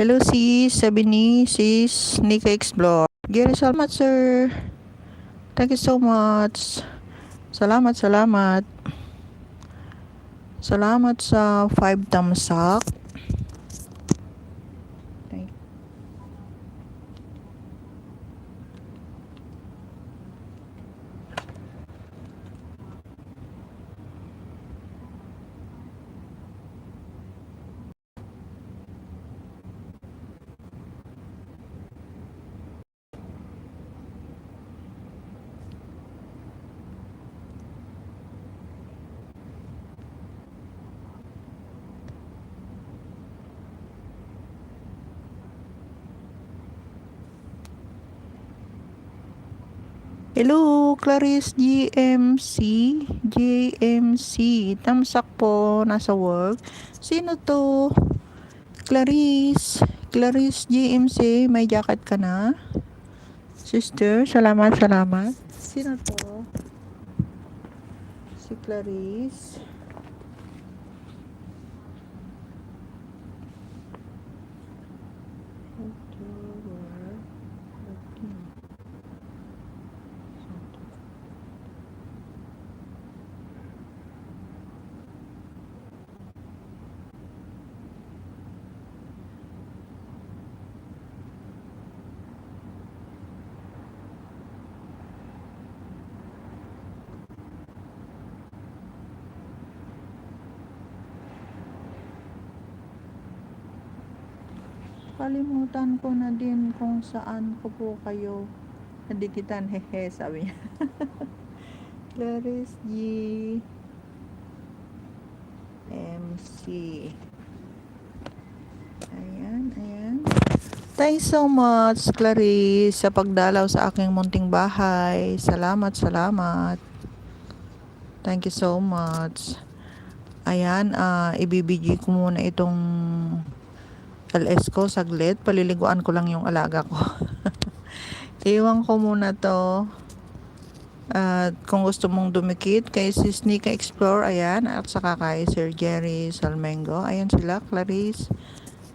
Hello sis, sabi ni sis Nika Explore. Gary, salamat sir. Thank you so much. Salamat, salamat. Salamat sa 5 thumbs up. Thank Hello, Clarice GMC. GMC. Thumbs up po, nasa work. Sino to? Clarice. Clarice GMC, may jacket ka na? Sister, salamat, salamat. Sino to? Si Clarice. Kalimutan ko na din kung saan ko po kayo nadikitan. Hehe, sabi niya. Clarice G. MC. Ayan, ayan. Thanks so much, Clarice, sa pagdalaw sa aking munting bahay. Salamat, salamat. Thank you so much. Ayan, ibibigay ko muna itong LS ko saglit. Paliliguan ko lang yung alaga ko. Iwan ko muna to. At kung gusto mong dumikit kay Sis Nika Explore, ayan. At saka kay Sir Jerry Salmengo. Ayan sila, Clarice.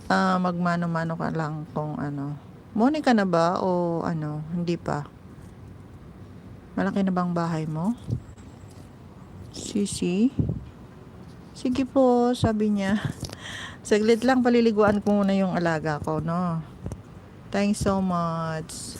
Magmano-mano ka lang kung ano. Monica na ba o ano? Hindi pa. Malaki na bang bahay mo? Sisi? Sige po, sabi niya. Saglit lang, paliliguan ko muna yung alaga ko, no? Thanks so much.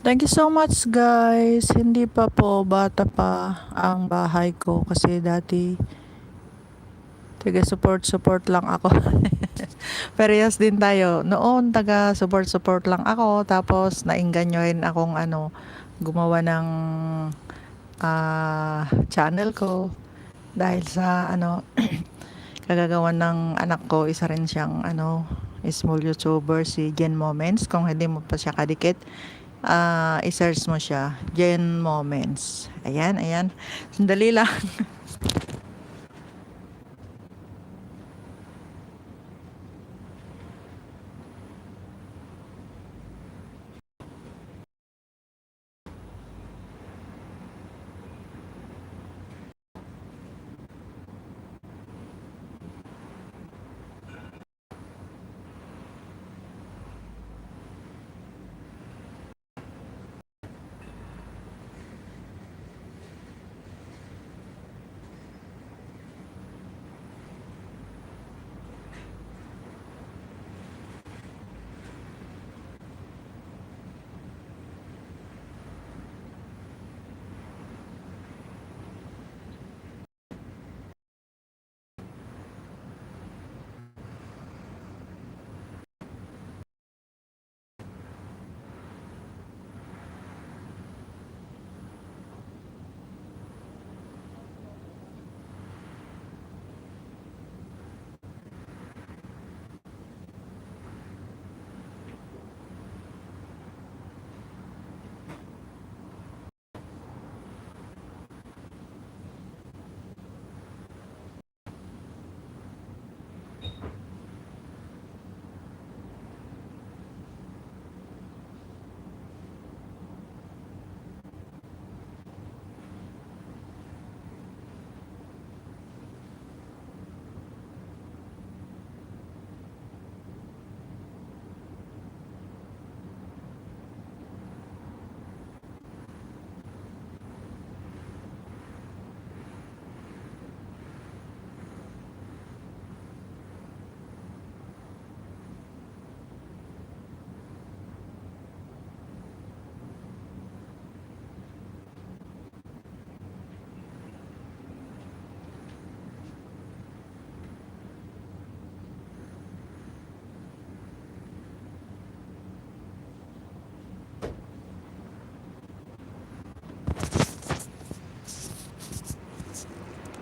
Thank you so much guys. Hindi pa po, bata pa ang bahay ko kasi dati taga support lang ako. Parehas din tayo. Noon taga support lang ako tapos naingganyohin akong gumawa ng channel ko dahil sa kagagawan ng anak ko, isa rin siyang small YouTuber, si Jen Moments. Kung hindi mo pa siya kadikit, i-search mo siya, Jen Moments. Ayan. Sandali lang.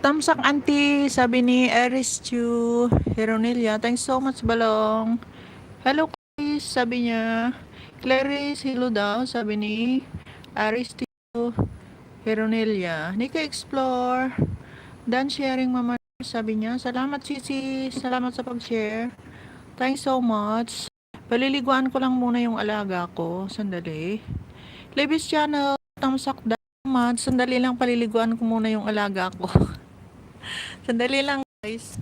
Tamsak auntie, sabi ni Eris Chu Heronelia. Thanks so much, Balong. Hello, Chris, sabi niya. Clarice, hello daw, sabi ni Aris Chu Heronelia. Nika Explore. Dan sharing mama, sabi niya. Salamat, Sisi. Salamat sa pag-share. Thanks so much. Paliliguan ko lang muna yung alaga ko. Sandali. Levis Channel, tamsak damat. Sandali lang, paliliguan ko muna yung alaga ko. Sandali lang, guys.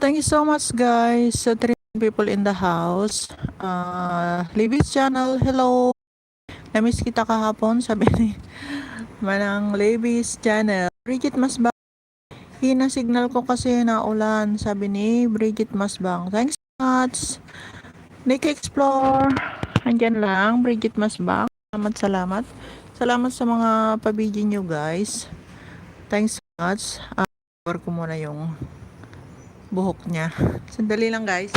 Thank you so much guys sa 3 people in the house. Libby's channel, hello. Namiss kita kahapon, sabi ni Manang Libby's channel. Bridget Masbang, hina signal ko kasi na ulan, sabi ni Bridget Masbang. Thanks so much. Nick Explore, andyan lang, Bridget Masbang. Salamat, salamat. Salamat sa mga pabidyo nyo guys. Thanks so much. Cover ko muna yung buhok niya. Sandali lang guys.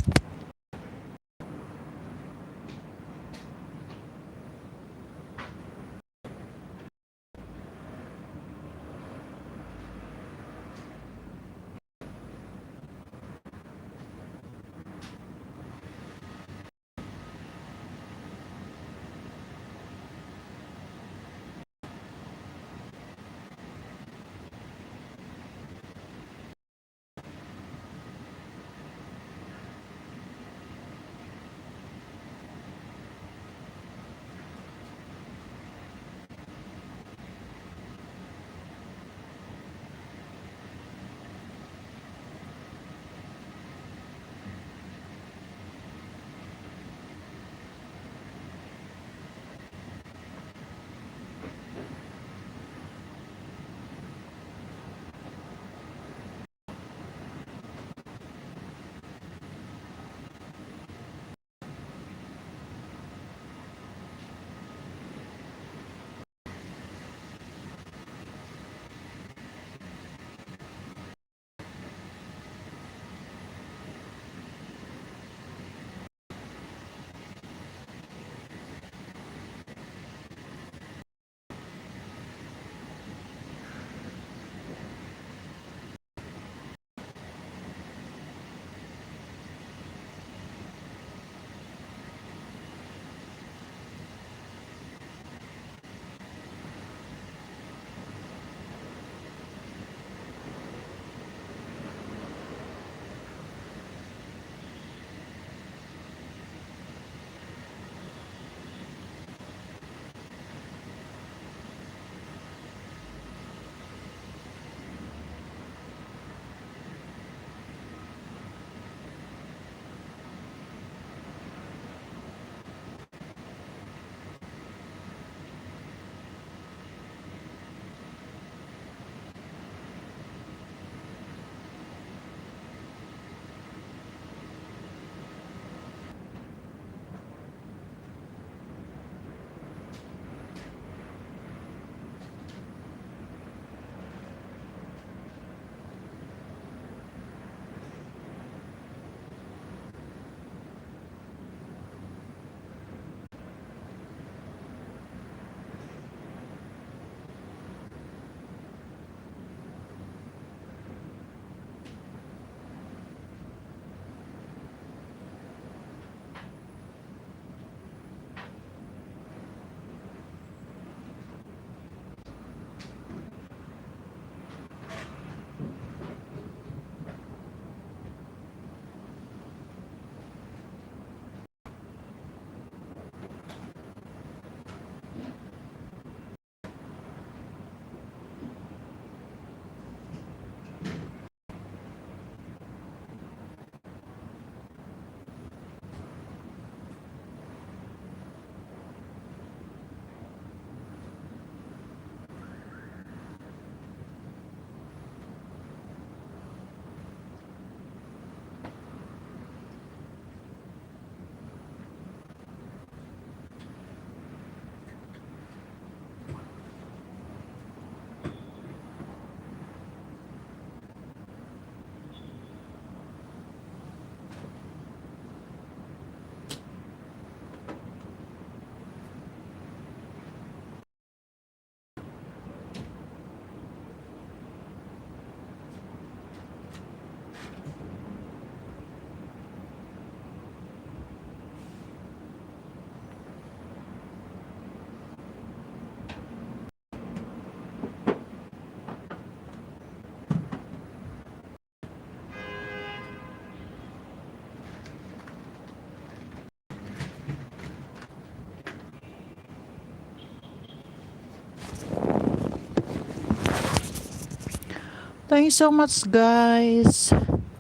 Thank you so much, guys.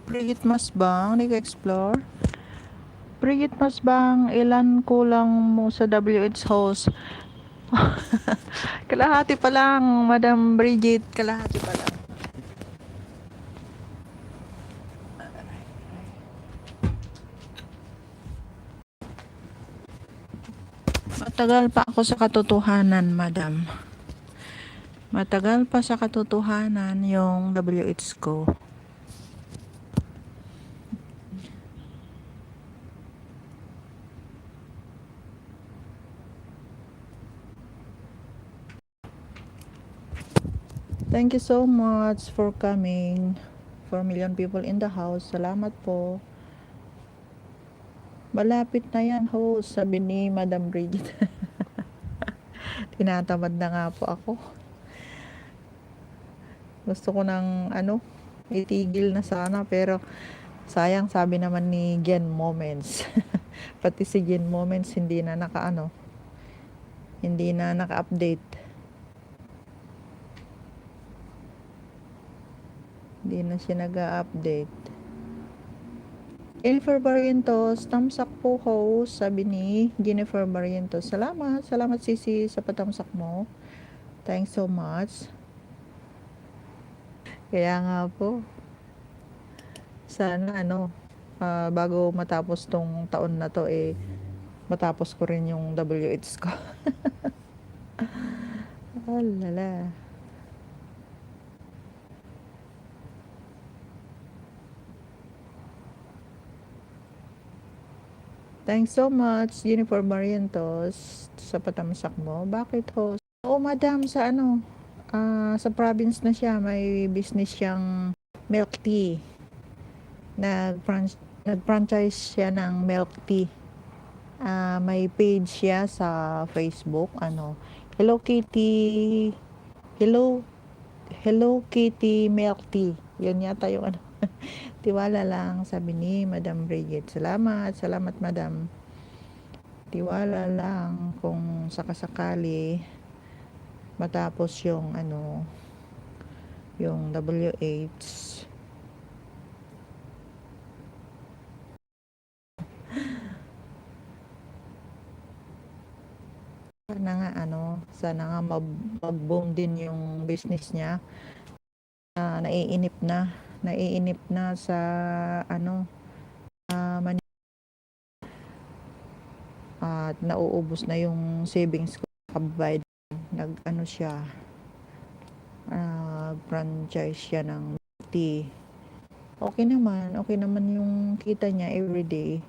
Brigit Masbang, nag-explore. Brigit Masbang, ilan kulang mo sa WH host? Kalahati pa lang, Madam Bridget. Kalahati pa lang. Matagal pa ako sa katotohanan, Madam. Matagal pa sa katotohanan yung WH ko. Thank you so much for coming. 4 million people in the house. Salamat po. Malapit na yan, host, sabi ni Madam Bridget. Tinatamad na nga po ako. Gusto ko ng itigil na sana, pero sayang, sabi naman ni Gen Moments. Pati si Gen Moments hindi na hindi na naka-update. Hindi na siya nag-update. Jennifer Barrientos, thumbs up po, host, sabi ni Jennifer Barrientos. Salamat Sisi sa patamsak mo. Thanks so much. Kaya nga po, sana bago matapos tong taon na to, matapos ko rin yung WH ko. Alala. Thanks so much, Jennifer Barrientos, sa patamsak mo. Bakit, host? Oo, madam, sa province na siya, may business siyang milk tea. Nag-franchise siya ng milk tea. May page siya sa Facebook, Hello Kitty, Hello Kitty milk tea. Yun yata yung Tiwala lang, sabi ni Madam Bridget. Salamat Madam. Tiwala lang kung sakasakali matapos yung yung WH. Sana nga mag-boom din yung business niya. Naiinip na sa at nauubos na yung savings ko. Kabayad, siya, franchise siya ng tea. Okay naman yung kita niya everyday.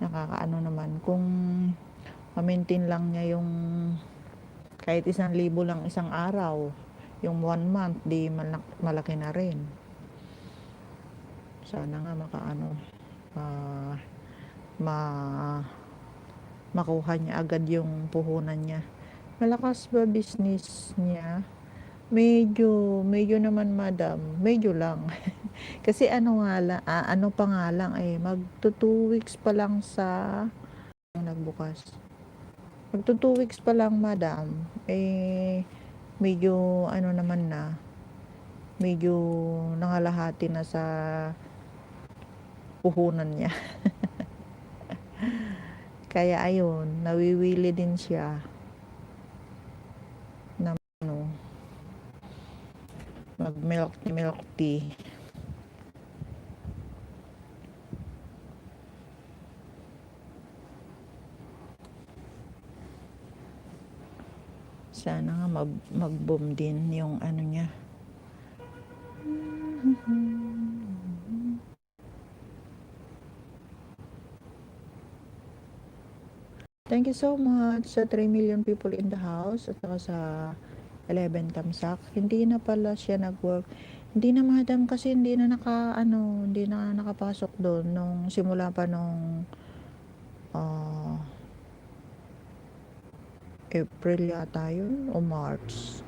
Nakakaano naman kung ma-maintain lang niya yung kahit 1,000 lang isang araw, yung 1 month, di malaki na rin. Sana nga makuha niya agad yung puhunan niya. Malakas ba business niya? Medyo naman, madam, medyo lang. Kasi pa nga lang, magto 2 weeks pa lang sa nagbukas. Magto 2 weeks pa lang, madam. Medyo naman na. Medyo nangalahati na sa puhunan niya. Kaya ayun, nawiwili din siya na mag milk tea. Sana nga mag-boom din yung niya. Thank you so much sa 3 million people in the house at saka sa 11 tamsak. Hindi na pala siya nag-work. Hindi na, madam, kasi hindi na nakapasok doon nung simula pa nung April yata yun o March.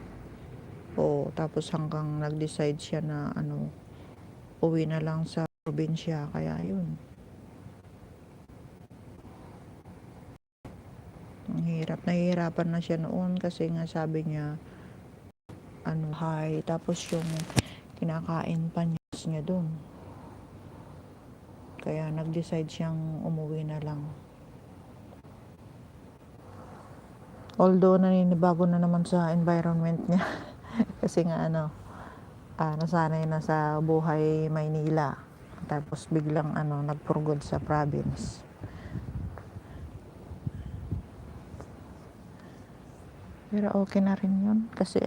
Tapos hanggang nag-decide siya na uwi na lang sa probinsya, kaya yun. Ang nahihirapan na siya noon kasi nga sabi niya tapos yung Kinakain pa niya dun. Kaya nag-decide siyang umuwi na lang. Although naninibago na naman sa environment niya. Kasi nga nasanay na sa buhay Maynila. Tapos biglang nagpurgod sa province. Pero okay na rin yun. Kasi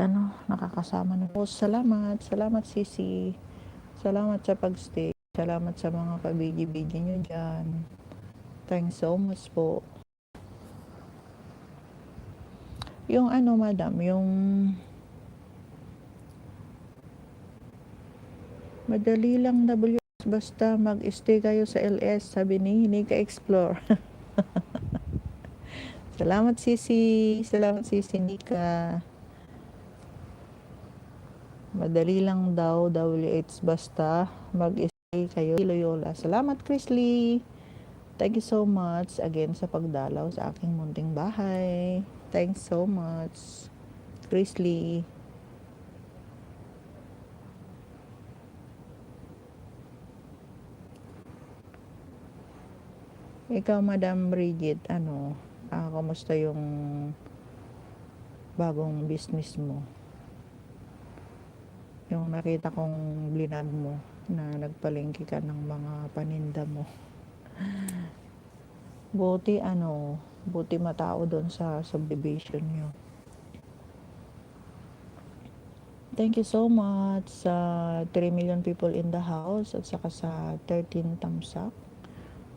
nakakasama na. Salamat Sisi. Salamat sa pagstay. Salamat sa mga kabigi-bigi nyo dyan. Thanks so much po. Yung madam, yung madali lang WS basta mag-stay kayo sa LS, sabi ni Nika Explore. Salamat Sisi Nika. Madali lang daw WH basta mag-stay kayo Loyola. Salamat Chris Lee. Thank you so much again sa pagdalaw sa aking munting bahay. Thanks so much Chris Lee. Ikaw Madam Bridget, kamusta yung bagong business mo? Yung nakita kong blinag mo na nagpalengke ka ng mga paninda mo. Buti matao doon sa subdivision nyo. Thank you so much sa 3 million people in the house at saka sa 13 thumbs up.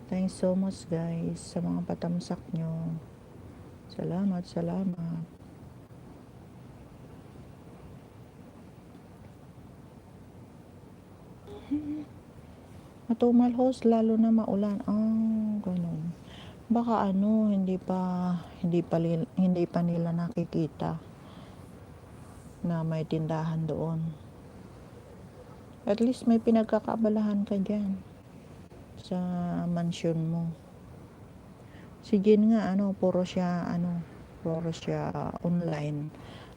Thanks so much guys sa mga patamsak nyo. Salamat. Matumal host lalo na maulan. Ganun. Baka hindi pa nila nakikita na may tindahan doon. At least may pinagkakaabalahan ka dyan sa mansion mo. Si Jen nga puro siya online.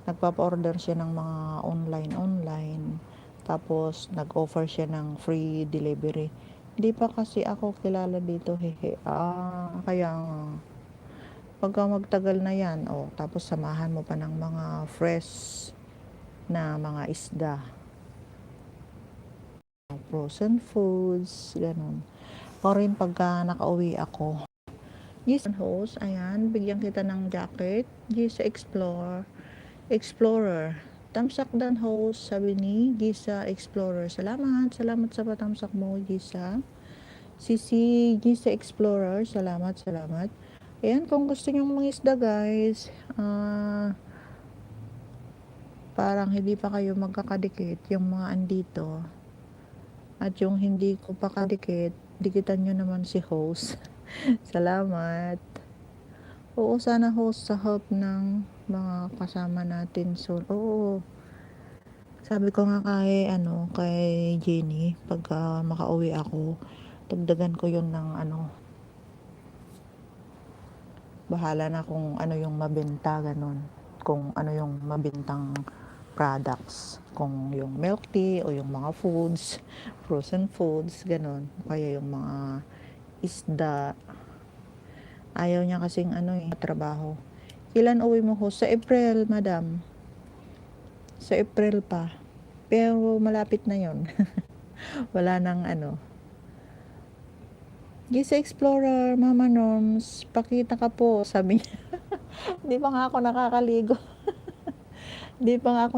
Nagpapa-order siya ng mga online. Tapos nag-offer siya ng free delivery. Hindi pa kasi ako kilala dito, kaya pagka magtagal na yan, tapos samahan mo pa ng mga fresh na mga isda, frozen foods, ganun. O rin pagka nakauwi ako, yes, host, ayan, bigyan kita ng jacket, Gisa Explorer. Tamsak dan host, sabi ni Gisa Explorer. Salamat sa patamsak mo, Gisa. Sisi Gisa Explorer, salamat. Ayan, kung gusto nyo mga isda guys, parang hindi pa kayo magkakadikit yung mga andito. At yung hindi ko pa kadikit, dikitan nyo naman si host. Salamat. Oo, sana host sa help ng mga kasama natin. So, sabi ko nga kay Jenny, pagka makauwi ako, dagdagan ko yun ng bahala na kung yung mabenta, ganun. Kung yung mabintang products. Kung yung milk tea o yung mga foods, frozen foods, ganun. Kaya yung mga isda. Ayaw niya kasing trabaho. Kailan uwi mo ho? Sa April, madam. Sa April pa. Pero malapit na yon. Wala nang Gisa Explorer, Mama Norms, pakita ka po, sabi niya. Di pa nga ako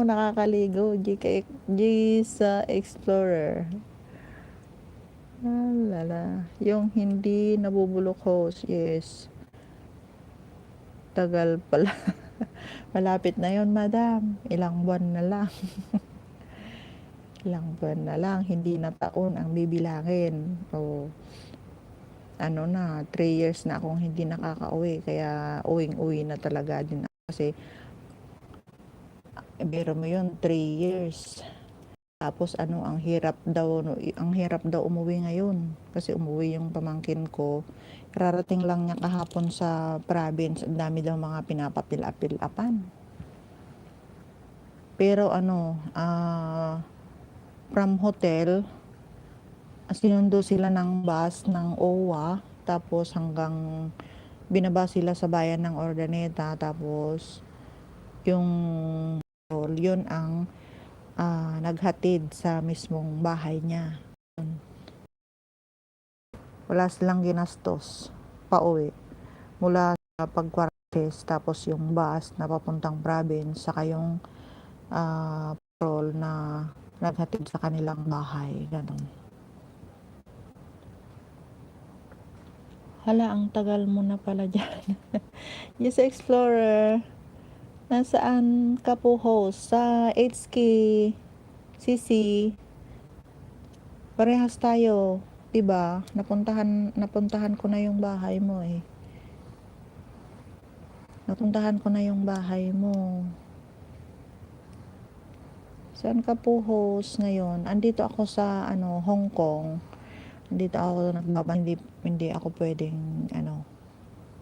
nakakaligo. Gisa Explorer. Lala. Yung hindi nabubulok host, yes. Tagal pala. Malapit na yon madam. Ilang buwan na lang. Hindi na taon ang bibilangin. 3 years na akong hindi nakakauwi. Kaya uwing-uwi na talaga din ako. Kasi, biro mo yun, 3 years. Tapos ang hirap daw umuwi ngayon. Kasi umuwi yung pamangkin ko. Kararating lang niya kahapon sa province. Ang dami daw mga pinapapil-apil-apan. Pero from hotel, sinundo sila ng bus ng OWA, tapos hanggang binaba sila sa bayan ng Urdaneta, tapos yung yun ang naghatid sa mismong bahay niya. Wala silang ginastos pauwi mula sa Pagquartes, tapos yung bus na papuntang province, saka yung patrol na naghatid sa kanilang bahay, ganun. Hala, ang tagal mo na pala dyan. Yes, Explorer. Nasaan ka po, host? Sa HK CC. Parehas tayo, 'di ba? Napuntahan ko na yung bahay mo eh. Napuntahan ko na yung bahay mo. Saan ka po, host, ngayon? Andito ako sa Hong Kong. Andito ako hindi ako pwedeng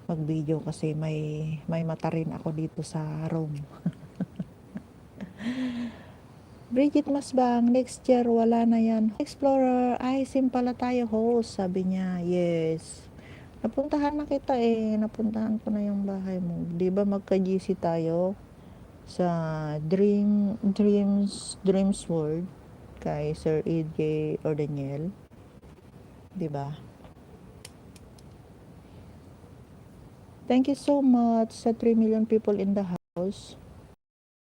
mag-video kasi may mata rin ako dito sa Rome. Bridget Masbang, next year wala na yan. Explorer, ay sim pala tayo, host, sabi niya. Yes. Napuntahan na kita eh. Napuntahan ko na yung bahay mo. 'Di ba magka-GC tayo sa Dreams World kay Sir EJ or Daniel? 'Di ba? Thank you so much sa 3 million people in the house.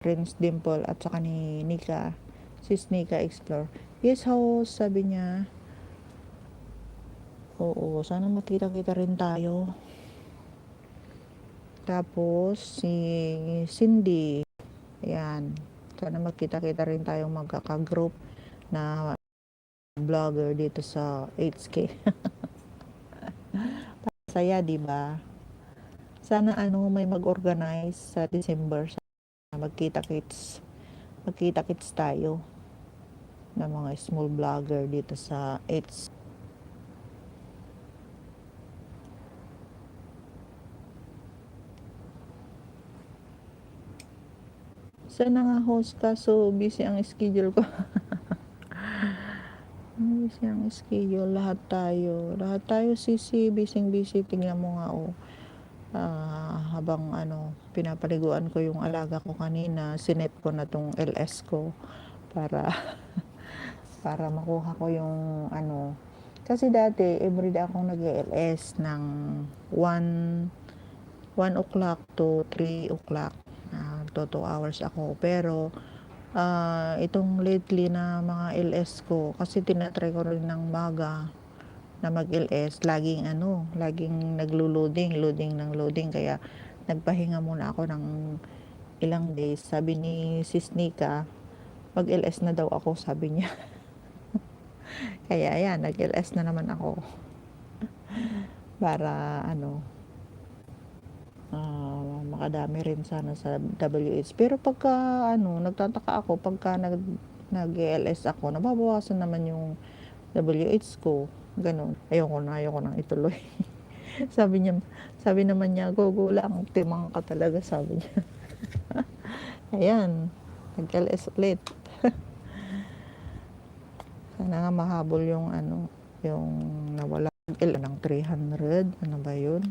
Prince Dimple at saka ni Nika. Sis Nika Explore. Yes, host, sabi niya. Oo, sana makita-kita rin tayo. Tapos si Cindy. Ayan. Sana magkita-kita rin tayong magkaka-group na vlogger dito sa HK. Saya, 'di ba? Sana may mag-organize sa December sa magkita-kits tayo ng mga small vlogger dito sa HK. Sana nga, host, kaso busy ang schedule ko. Busy ang schedule, lahat tayo sisi, busy. Tingnan mo nga, habang pinapaliguan ko yung alaga ko kanina, sinet ko na tong LS ko para para makuha ko yung kasi dati everyday akong nag-LS ng 1 o'clock to 3 o'clock, to 2 hours ako, pero itong lately na mga LS ko, kasi tinatry ko rin ng maga na mag-LS, laging loading, kaya nagpahinga muna ako ng ilang days. Sabi ni Sis Nika, mag-LS na daw ako, sabi niya. Kaya ayan, nag-LS na naman ako para makadami rin sana sa WH. Pero pagka nagtataka ako pagka nag-LS ako, nababawasan naman yung WH ko, ganun. Ayoko nang ituloy. Sabi naman niya, go lang, timang ka talaga, sabi niya. Ayan, nag-LS ulit. Sana nga mahabol yung yung nawala ng 300, ano ba yun?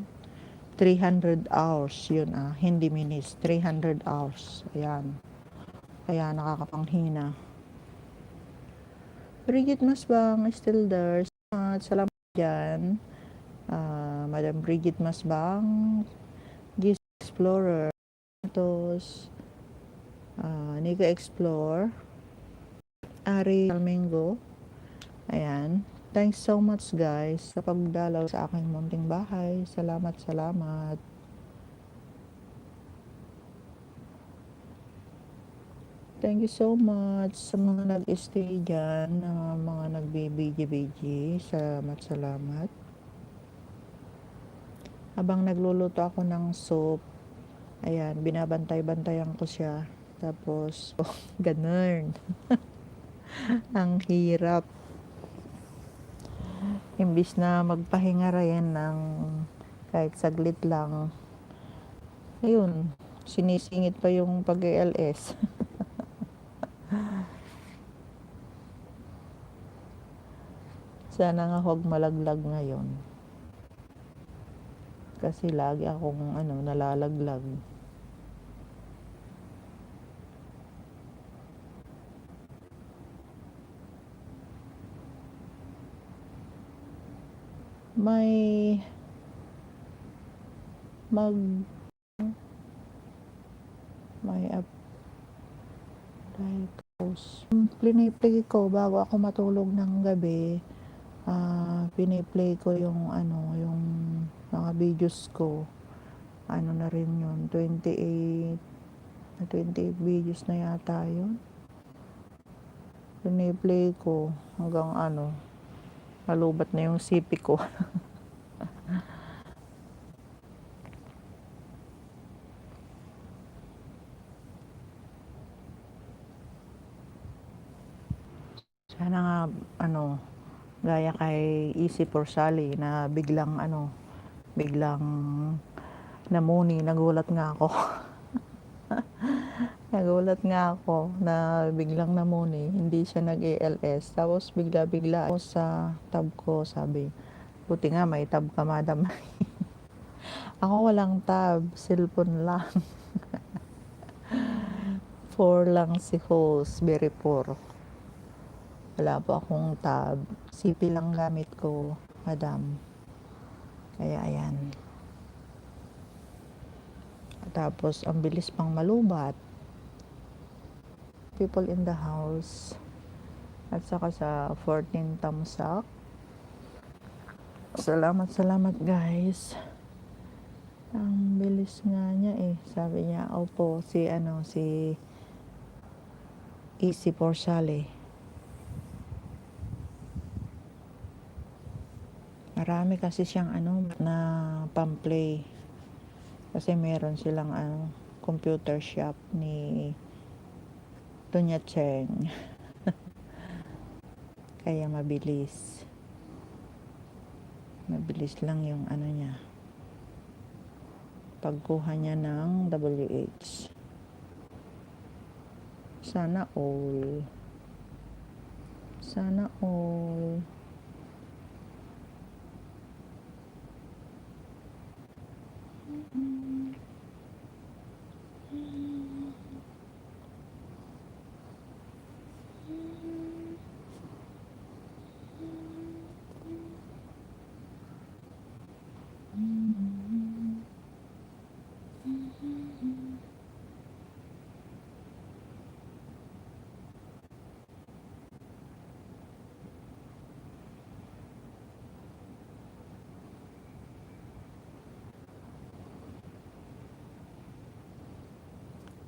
300 hours yun, hindi minutes, 300 hours. Ayan. Kaya nakakapanghina. Bridget Masbang is still there. Salamat dyan. Madam Bridget Masbang, Giz Explorer, Santos, Nika Explore, Ari Almengo. Ayan. Thanks so much, guys, sa pagdalaw sa aking munting bahay. Salamat. Thank you so much sa mga nag-stay dyan, na mga nag-BG. Salamat. Habang nagluluto ako ng soup, ayan, binabantay-bantayan ko siya. Tapos, ganun. Ang hirap. Imbis na magpahinga rin ng kahit saglit lang, ayun, sinisingit pa yung pag-ALS. Sana nga huwag malaglag ngayon. Kasi lagi akong nalalaglag. May mag may apply post. Piniplay ko bago ako matulog ng gabi. Piniplay ko yung mga videos ko. Ano na rin yun, 28 videos na yata yun. Piniplay ko hanggang malubat na yung sipi ko. Sana nga gaya kay Easy Porsali na biglang namuni, nagulat nga ako. Nagulat nga ako na biglang namuni, hindi siya nag-ALS. Tapos bigla-bigla ako sa tab ko, sabi, buti nga may tab ka, madam. Ako walang tab, cellphone lang. 4 lang si host, very poor. Wala po akong tab. CP lang gamit ko, madam. Kaya ayan. Tapos ang bilis pang malubat. People in the house. At saka sa 14 thumbs up. Salamat guys. Ang bilis nga niya eh. Sabi niya, opo, si Easy Porsali. Marami kasi siyang na pamplay. Kasi meron silang computer shop ni Dunya Cheng. Kaya mabilis. Mabilis lang yung niya. Pagkuha niya ng WH. Sana all. Sana all.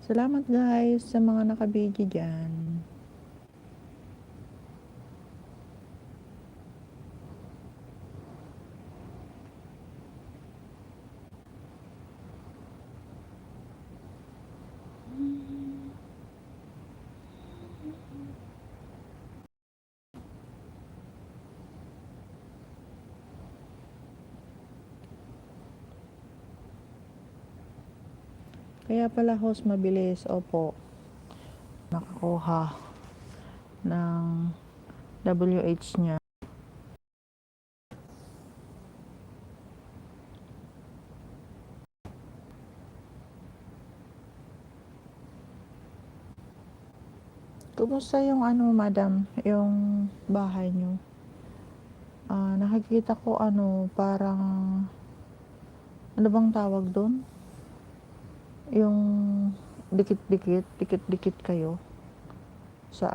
Salamat guys sa mga nakabidyo dyan. Kaya pala host mabilis, opo. Nakakuha ng WH niya. Kumusta yung madam, yung bahay nyo? Nakikita ko parang bang tawag doon? Yung dikit-dikit kayo sa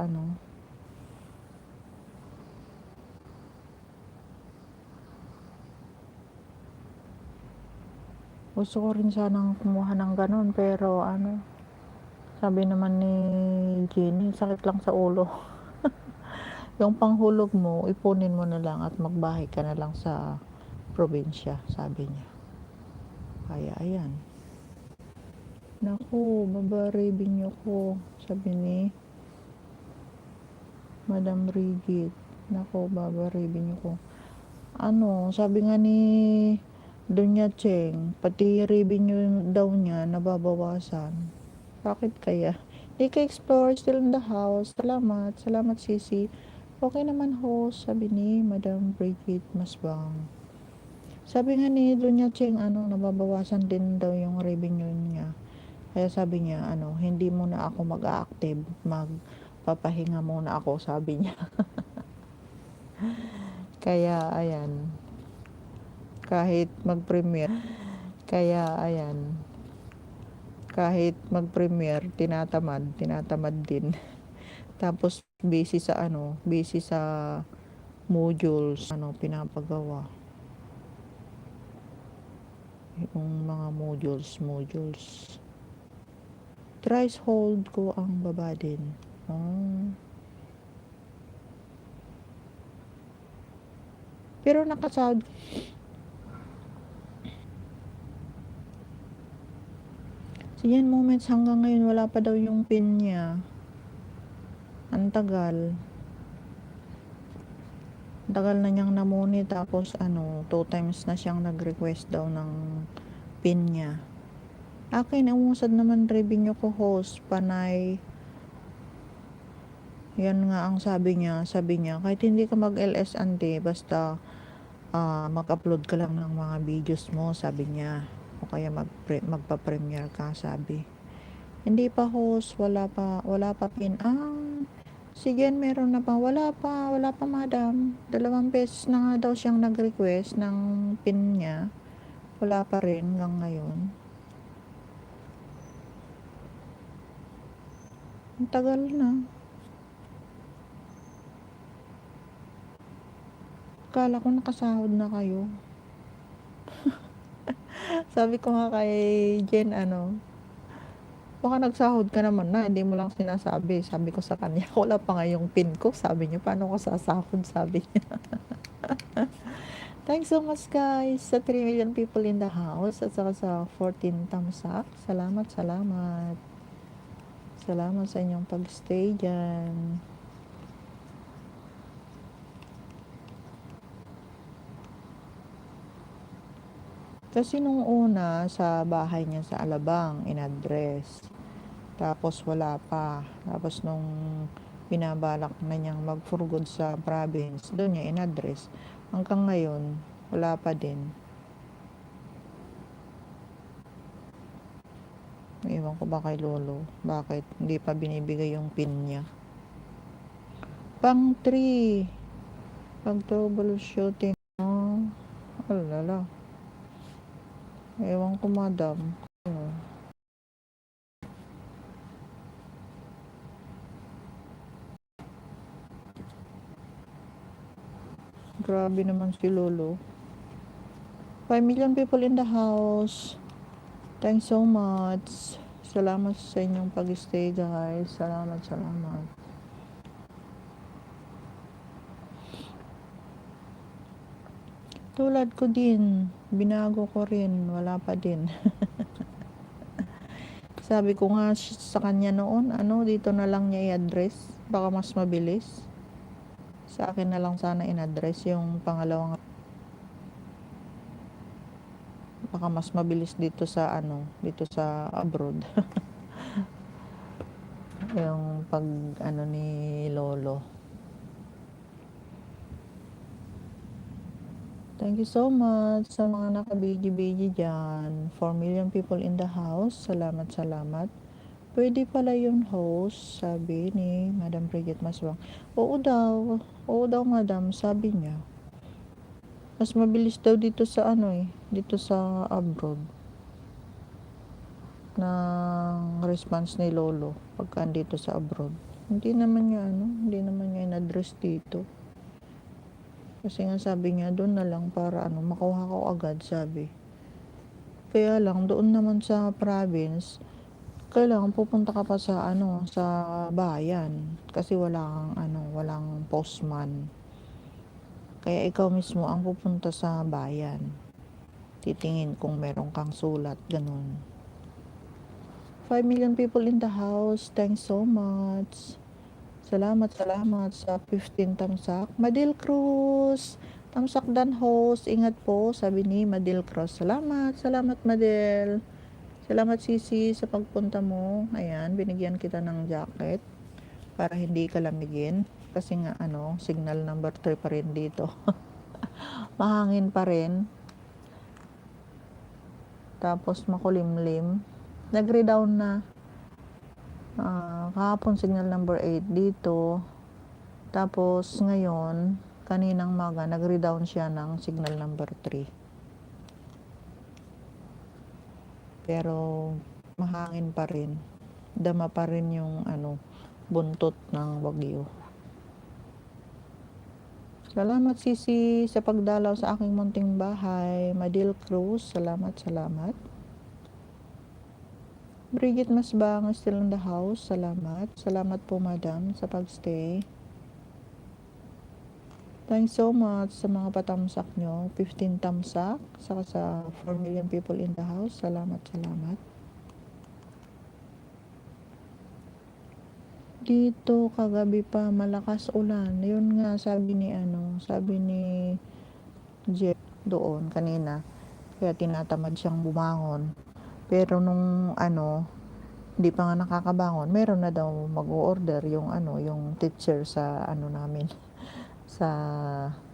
gusto ko rin sanang kumuha ng ganun, pero sabi naman ni Jenny, sakit lang sa ulo. Yung panghulog mo, ipunin mo na lang at magbahay ka na lang sa probinsya, sabi niya. Kaya ayan. Naku, babaribin niyo ko, sabi ni Madam Rigid. Naku, babaribin niyo ko. Sabi nga ni Dunya Cheng, pati revenue daw niya nababawasan. Bakit kaya? Ika Explore, still in the house. Salamat Sisi. Okay naman host, sabi ni Madam Bridget Masbang. Sabi nga ni Dunya Cheng, nababawasan din daw yung revenue niya. Kaya sabi niya, hindi muna ako mag-a-active, magpapahinga muna ako, sabi niya. Kaya, ayan, kahit mag-premiere, kaya, ayan, kahit mag-premiere, tinatamad din. Tapos, busy sa modules, pinapagawa. Yung mga modules. Threshold ko ang baba din. Pero nakasahod. So yan moments hanggang ngayon wala pa daw yung pin niya. Ang tagal. Tagal na niyang namuni tapos 2 times na siyang nag-request daw ng pin niya. Akin, umusad naman revenue ko host, panay. Yan nga ang sabi niya, kahit hindi ka mag-LS ante, basta mag-upload ka lang ng mga videos mo, sabi niya. O kaya magpa-premiere ka, sabi. Hindi pa host, wala pa pin. Sige, meron na pa. Wala pa madam. 2 beses na nga daw siyang nag-request ng pin niya. Wala pa rin hanggang ngayon. Ang tagal na. Kala ko nakasahod na kayo. Sabi ko nga kay Jen, baka nagsahod ka naman na, hindi mo lang sinasabi. Sabi ko sa kanya, wala pa nga yung pin ko. Sabi niya, paano ko sasahod? Sabi niya. Thanks so much guys sa 3 million people in the house at saka sa 14 thumbs up. Salamat. Salamat sa inyong pag-stay dyan. Kasi nung una, sa bahay niya sa Alabang, in-address. Tapos wala pa. Tapos nung binabalak na niyang mag-for good sa province, doon niya in-address. Hanggang ngayon, wala pa din. Ewan ko ba kay Lolo, bakit hindi pa binibigay yung pin niya. Pang 3. Pag troubleshooting. Alala. Ewan ko madam. Grabe naman si Lolo. 5 million people in the house. Thanks so much. Salamat sa inyong pag-stay guys. Salamat. Tulad ko din. Binago ko rin. Wala pa din. Sabi ko nga sa kanya noon, dito na lang niya i-address. Baka mas mabilis. Sa akin na lang sana in-address yung pangalawang. Baka mas mabilis dito sa abroad. Yung pag ni Lolo. Thank you so much sa mga nakabiji-biji dyan. 4 million people in the house. Salamat. Pwede pala yun host, sabi ni Madam Bridget Maswang. Oo daw madam, sabi niya. Mas mabilis daw dito sa dito sa abroad ng response ni Lolo pagka dito sa abroad. Hindi naman niya in-address dito. Kasi nga sabi niya doon na lang para makuha ko agad, sabi. Kaya lang doon naman sa province, kailangan pupunta ka pa sa sa bayan kasi walang postman. Kaya ikaw mismo ang pupunta sa bayan. Titingin kung meron kang sulat, ganun. 5 million people in the house. Thanks so much. Salamat sa 15 tamsak. Madil Cruz. Tamsak dan host. Ingat po, sabi ni Madil Cruz. Salamat Madil. Salamat Sisi sa pagpunta mo. Ayan, binigyan kita ng jacket para hindi ka lamigin. Kasi nga signal number 3 pa rin dito. Mahangin pa rin. Tapos makulimlim. Nag-redown na. Kahapon signal number 8 dito. Tapos ngayon, kaninang maga, nag-redown siya ng signal number 3. Pero mahangin pa rin. Dama pa rin yung buntot ng bagyo. Salamat Sisi sa pagdalaw sa aking munting bahay. Madil Cruz, salamat. Bridget Masbang still in the house, salamat. Salamat po madam sa pagstay. Thanks so much sa mga patamsak nyo. 15 tamsak, saka sa 4 million people in the house. Salamat. Dito kagabi pa malakas ulan. Yun nga sabi ni Jeff doon kanina. Kaya tinatamad siyang bumangon. Pero nung hindi pa nga nakakabangon, meron na daw mag-order yung yung teacher sa namin sa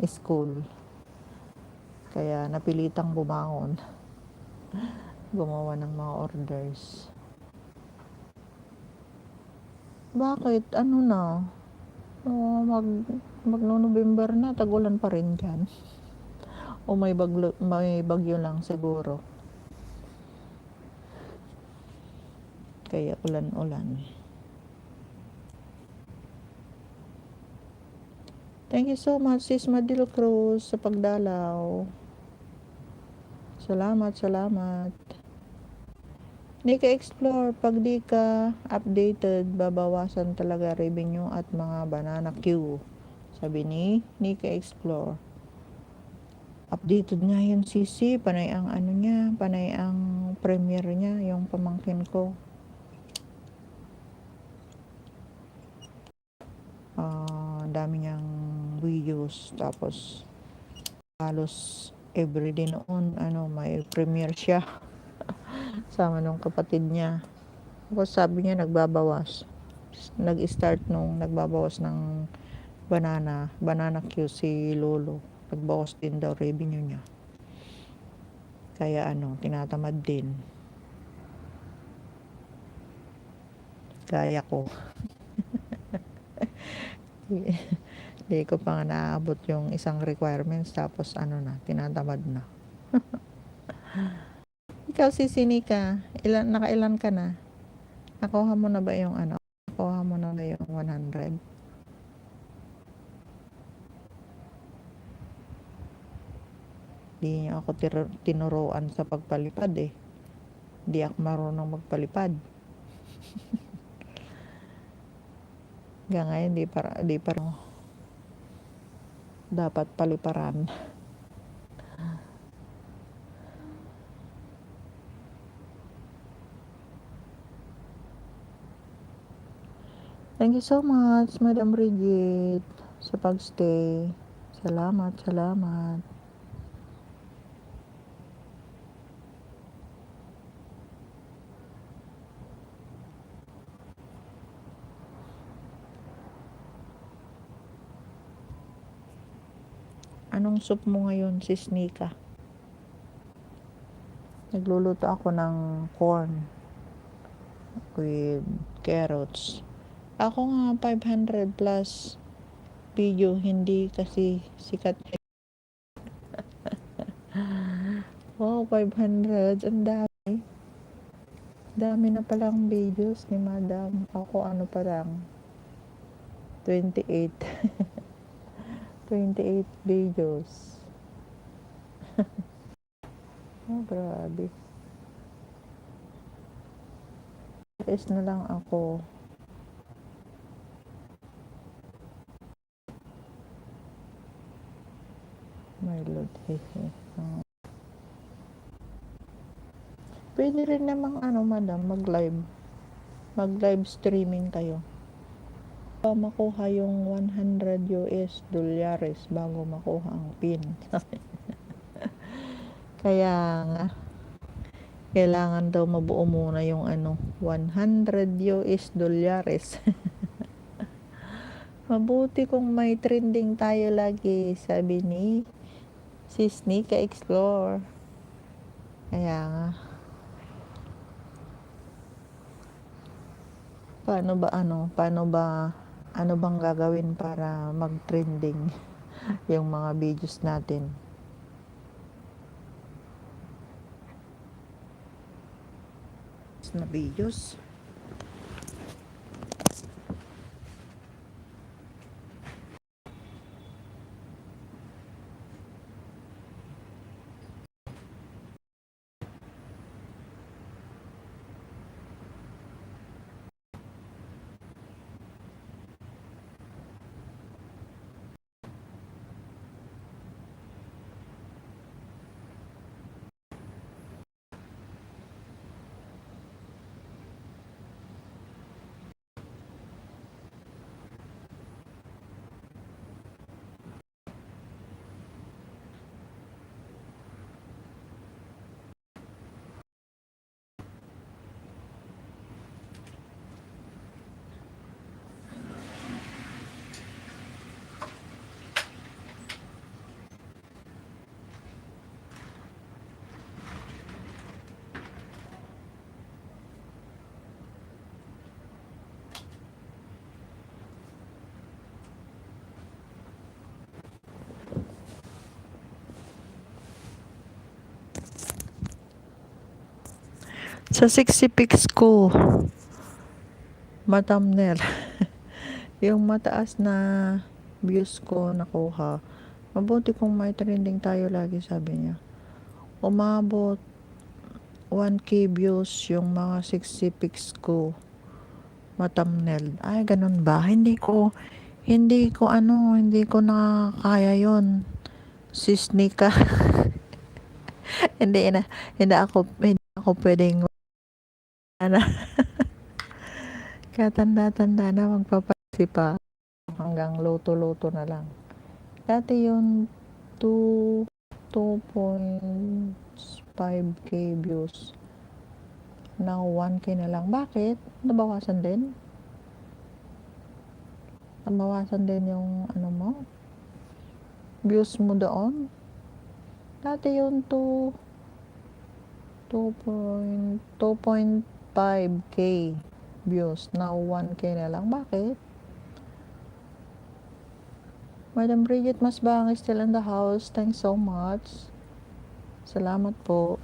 school. Kaya napilitang bumangon. Gumawa ng mga orders. Bakit? Magno-November na, tag-ulan pa rin dyan. O may bagyo lang siguro. Kaya ulan-ulan. Thank you so much, Sis Madil Cruz, sa pagdalaw. Salamat. Nika Explore, pag di ka updated, babawasan talaga revenue at mga banana queue. Sabi ni Nika Explore. Updated nga yan, Sisi. Panay ang panay ang premiere niya, yung pamangkin ko. Dami niyang videos. Tapos, halos everyday noon, may premiere siya. Sama nung kapatid niya. Tapos sabi niya nag-start nung nagbabawas ng banana queue si Lolo. Nagbawas din daw revenue niya. Kaya tinatamad din. Kaya ko. Hindi ko pa nga naabot yung isang requirements, tapos tinatamad na. Ikaw si Sinika, nakailan ka na? Nakuha mo na ba yung Nakuha mo na ba yung 100? Di niya ako tinuruan sa pagpalipad eh. Di ako marunong magpalipad. Ngayon di pa dapat paliparan. Thank you so much, Madam Bridget, sa pagstay. Salamat. Anong soup mo ngayon, Sis Nika? Nagluluto ako ng corn with carrots. Ako nga 500 plus video, hindi kasi sikat. Wow, 500. Ang dami. Dami na palang videos ni Madam. Ako pa lang. 28. 28 videos. Oh, grabe. Is na lang ako. My Lord. Pwede rin namang Madam, mag-live streaming kayo. Makuha yung 100 US dolyares bago makuha ang pin. Kaya nga, kailangan daw mabuo muna yung 100 US dolyares. Mabuti kung may trending tayo lagi, sabi ni Sis Nika Explore. Kaya nga. Ano bang gagawin para mag-trending yung mga videos natin? Na videos. Sa 60 pics ko, thumbnail. Yung mataas na views ko nakuha. Mabuti kung may trending tayo lagi, sabi niya. Umabot 1K views yung mga 60 pics ko. Thumbnail. Ay, ganun ba? Hindi ko nakakaya yon. Sis Nika. hindi ako pwedeng ano, katanda-tanda na magpapasi pa hanggang luto-luto na lang. Dati yung 2.5k views. Now 1k na lang. Bakit? Nabawasan din? Nabawasan din yung ano mo? Views mo doon? Dati yung 2.5k views. Now 1k na lang. Bakit? Madam Bridget Masbang is still in the house. Thanks so much. Salamat po.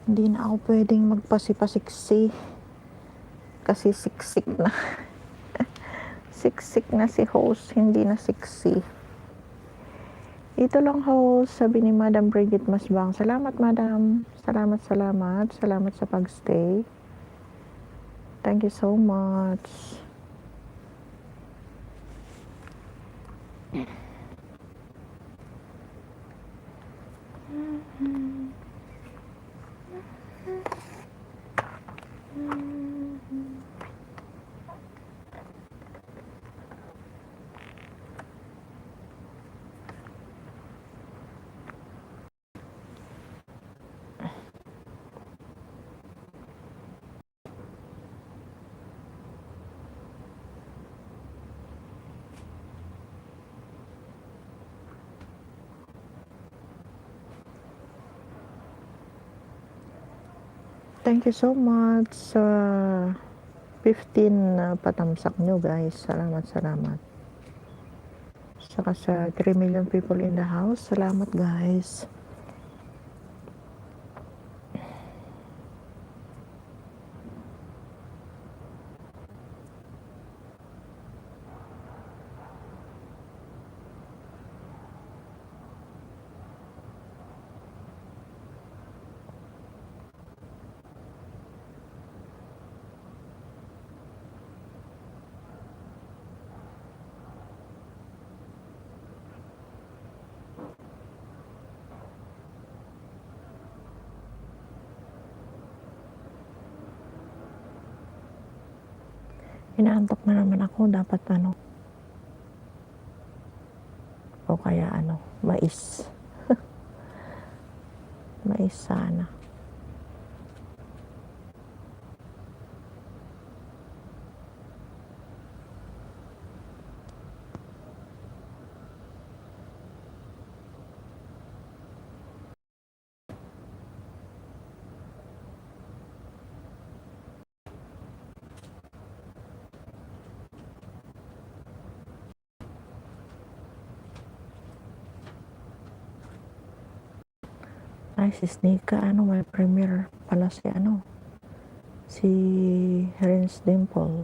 Hindi na ako pwedeng magpasipasiksi. Kasi siksik na. Siksik na si host. Hindi na siksi. Ito lang host, sabi ni Madam Bridget Masbang. Salamat madam. Salamat. Salamat sa pagstay. Thank you so much. Thank you so much sa 15 na patamsak nyo guys. Salamat. Saka sa 3 million people in the house. Salamat guys. Inaantok na naman ako. Dapat o kaya mais. Mais sana. Ay, si Snika, may premiere pala si Renz Dimple.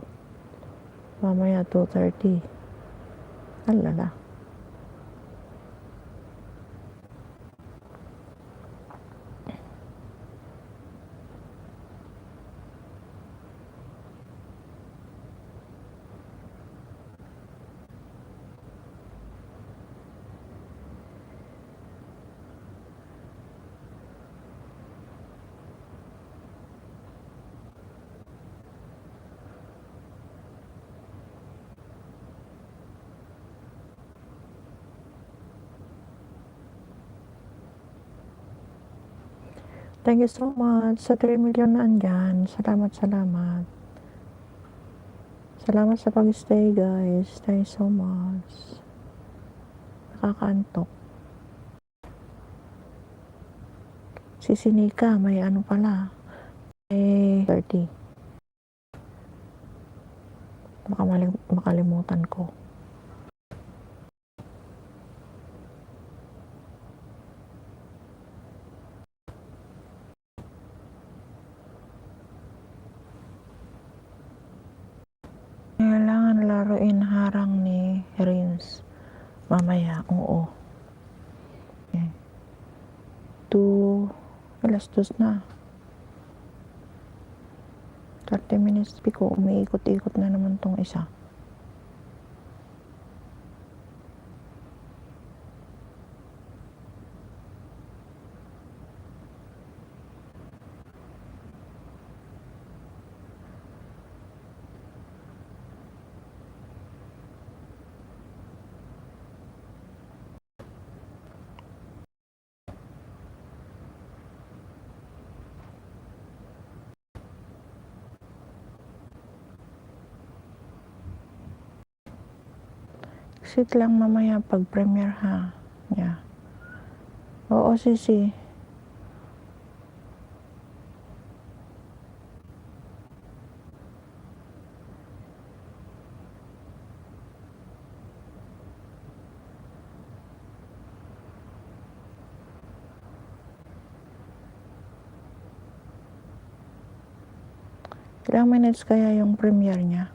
Mamaya 2:30. Alala. Thank you so much sa 3 million na andyan. Salamat, salamat. Salamat sa pag-stay, guys. Thank you so much. Nakakaantok. Si Sinika, may pala. May 30. Baka makalimutan ko. Kailangan laruin harang ni Renz. Mamaya, oo. Okay. 2:00 na. 30 minutes piko, umiikot-ikot na naman tong isa. Sit lang mamaya pag premiere ha. Yeah. Oo, Sisi. Ilang minutes kaya yung premiere niya?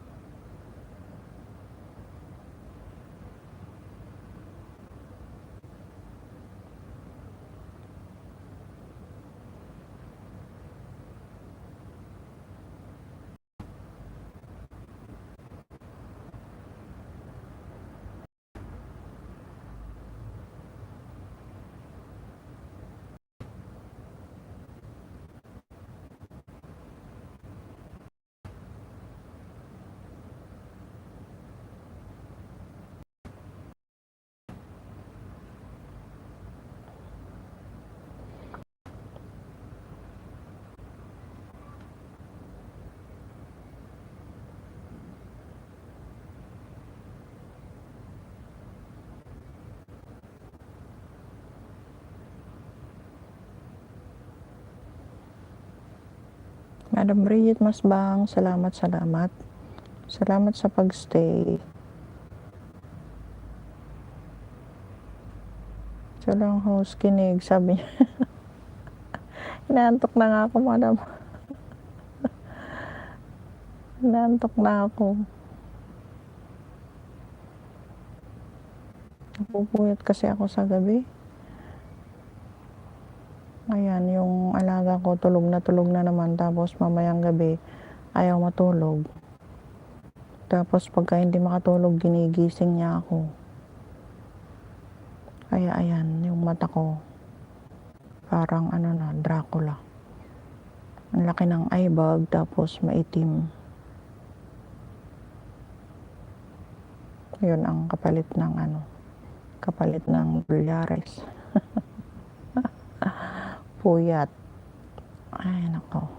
Madam Bridget Masbang, salamat, salamat. Salamat sa pagstay. Siya lang host, kinig, sabi niya. Inaantok na nga ako, madam. Inaantok na ako. Napupuyat kasi ako sa gabi. Ayan, yung alaga ko tulog na naman, tapos mamayang gabi ayaw matulog. Tapos pagka hindi makatulog, ginigising niya ako. Kaya ayan, yung mata ko parang Dracula. Ang laki ng eye bag, tapos maitim. Yun ang kapalit ng Bulyares. Puyat. Ay, nako.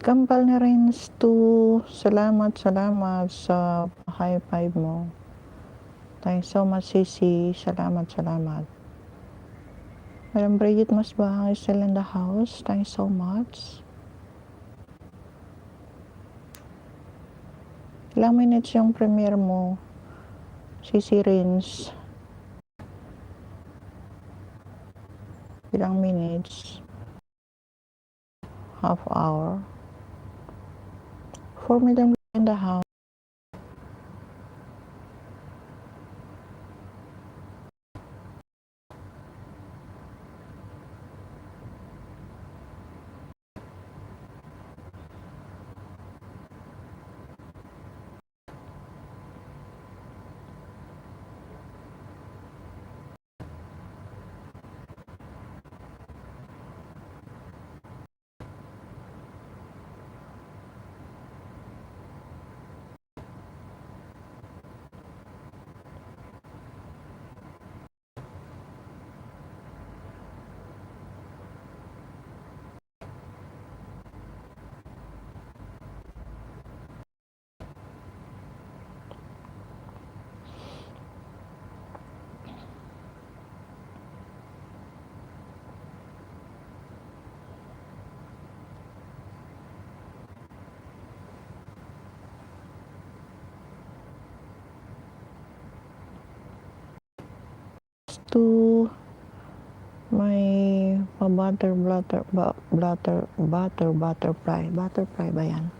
Kambal ni Renz 2. Salamat sa high five mo. Thanks so much, Sisi. Salamat. Madam Brigitte Masbahang is still in the house. Thanks so much. Ilang minutes yung premiere mo, Sisi Renz? Ilang minutes? Half hour? 4 million in the house. To may butterfly ba yan?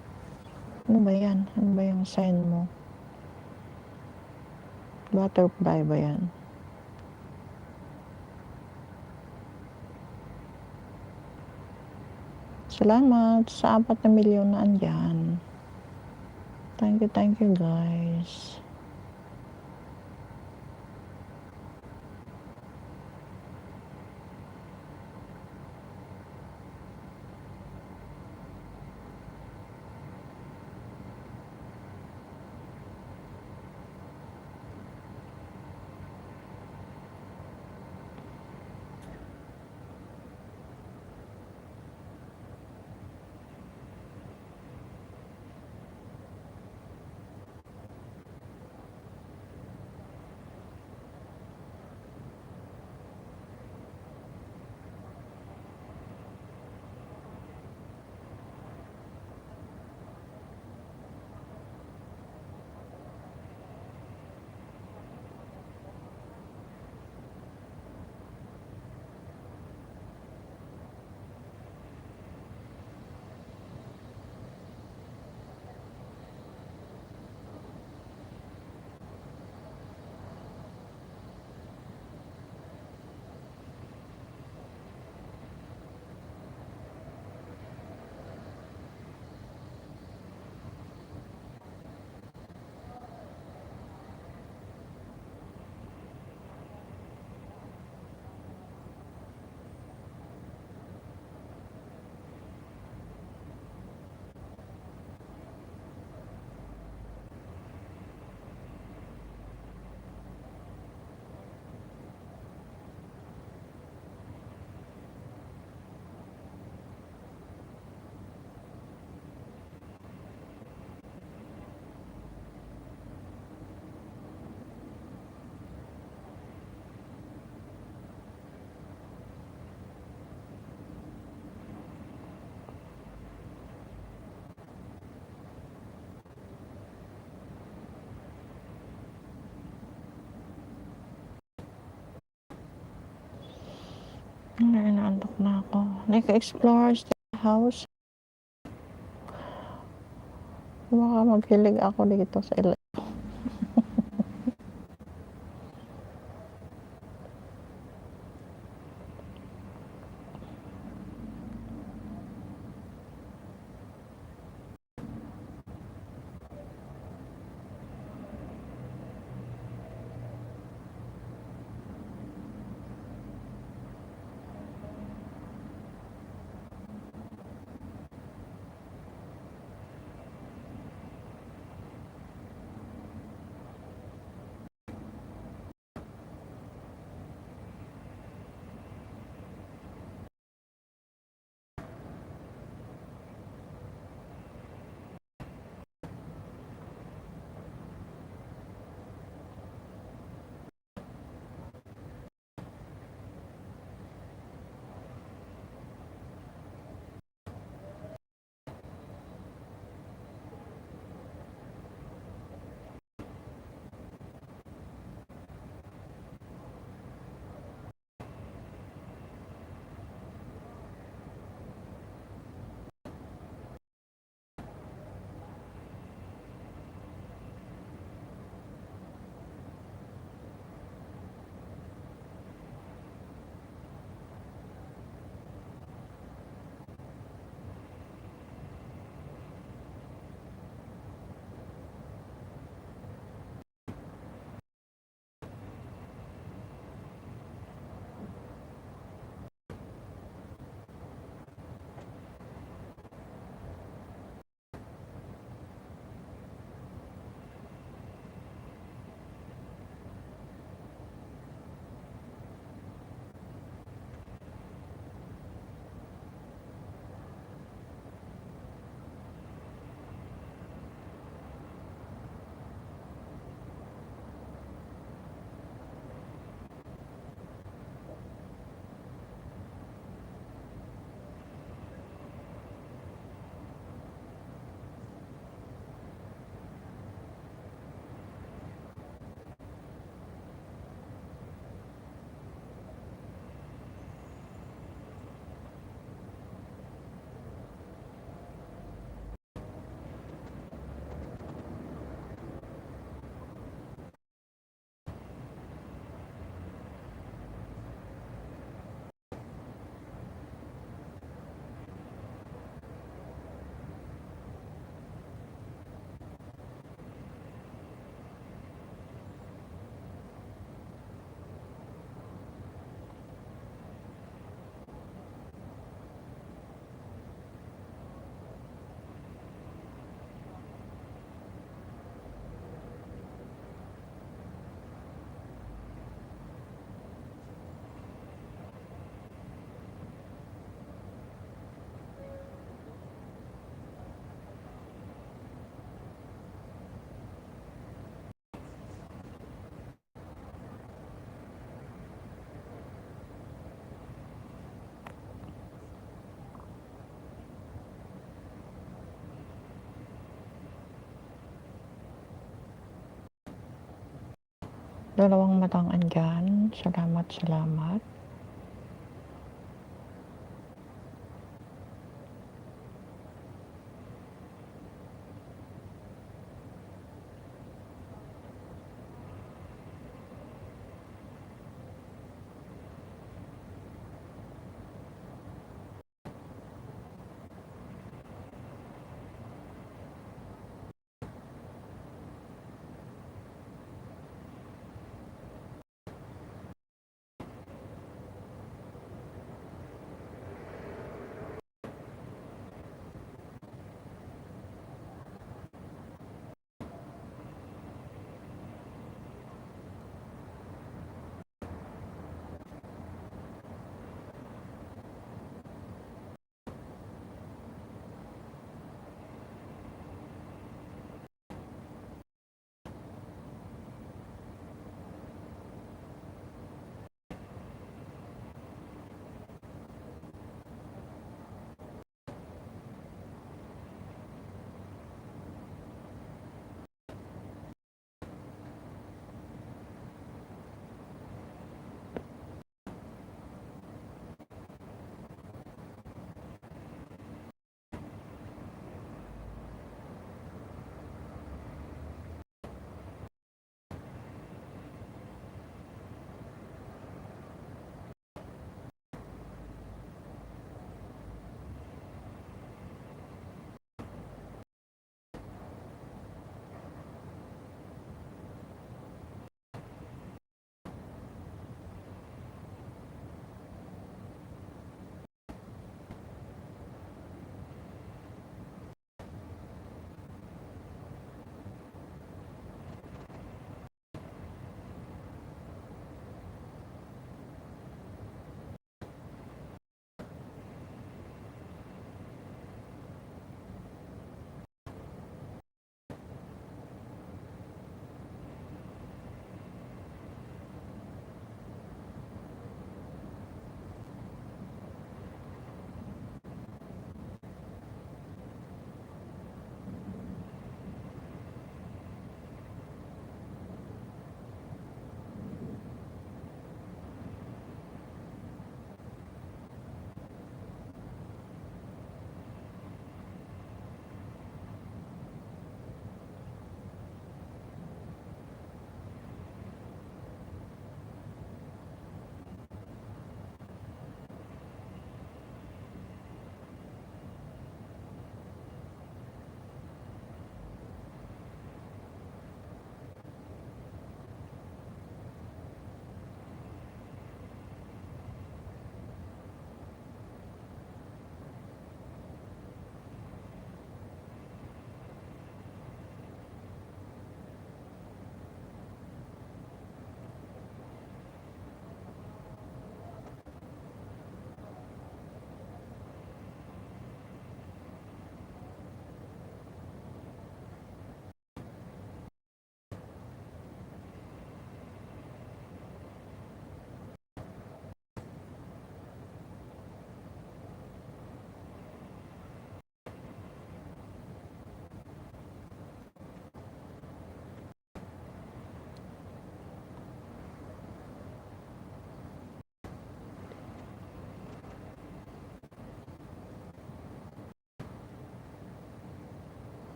Ano ba yan? Ano ba yung sign mo? Butterfly ba yan? Salamat sa 4 na milyon na andyan. Thank you guys. Inaantok na ako. Naka-explore sa house. Baka maghilig ako dito sa Dalawang matang andyan. Salamat, salamat.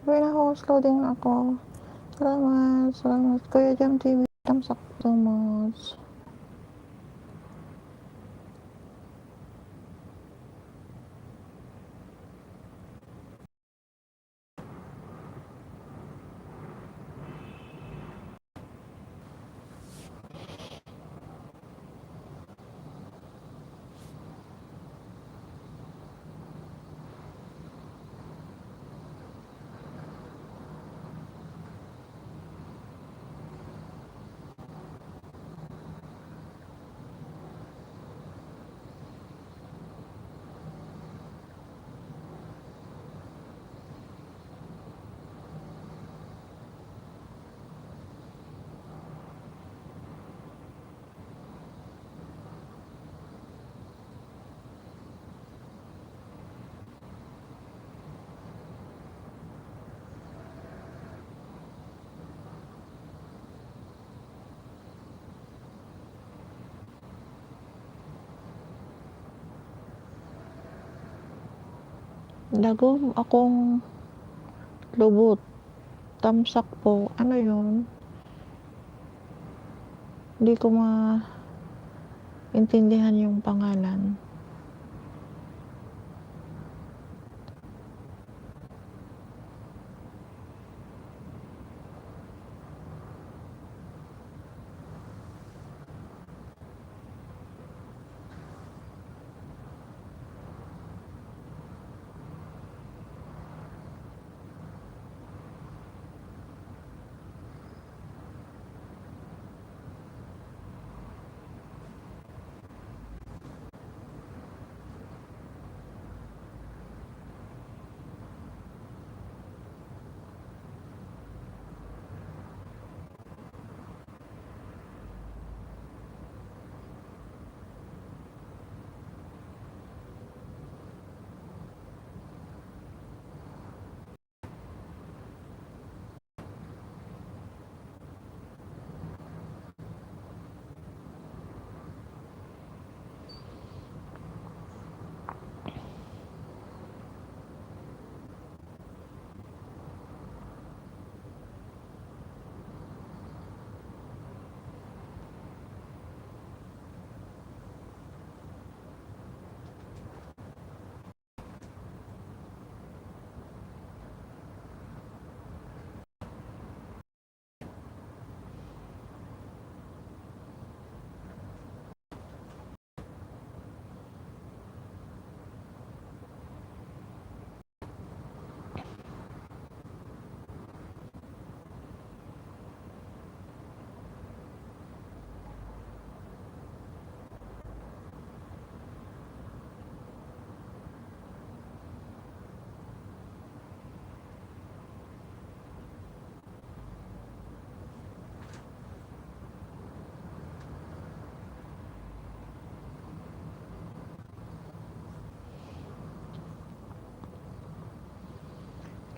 Gawin ako, loading na ako. Salamat, salamat. Kuya Jam TV, thumbs up so much. Lagom akong lubot. Tamsak po. Ano yun? Hindi ko maintindihan yung pangalan.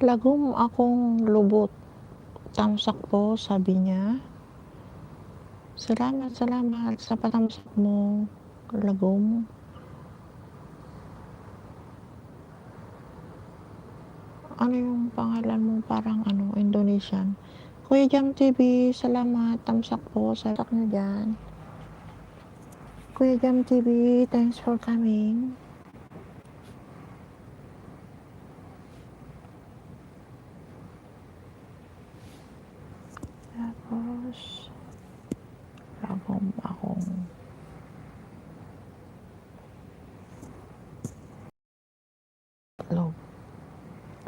Lagom akong lubot. Tamsak po, sabi niya. Salamat, salamat sa patamsak mo, Lagom. Ano yung pangalan mo? Parang Indonesian. Kuya Jam TV, salamat. Tamsak po sa tak niyo dyan. Kuya Jam TV, thanks for coming. Tapos, lagom akong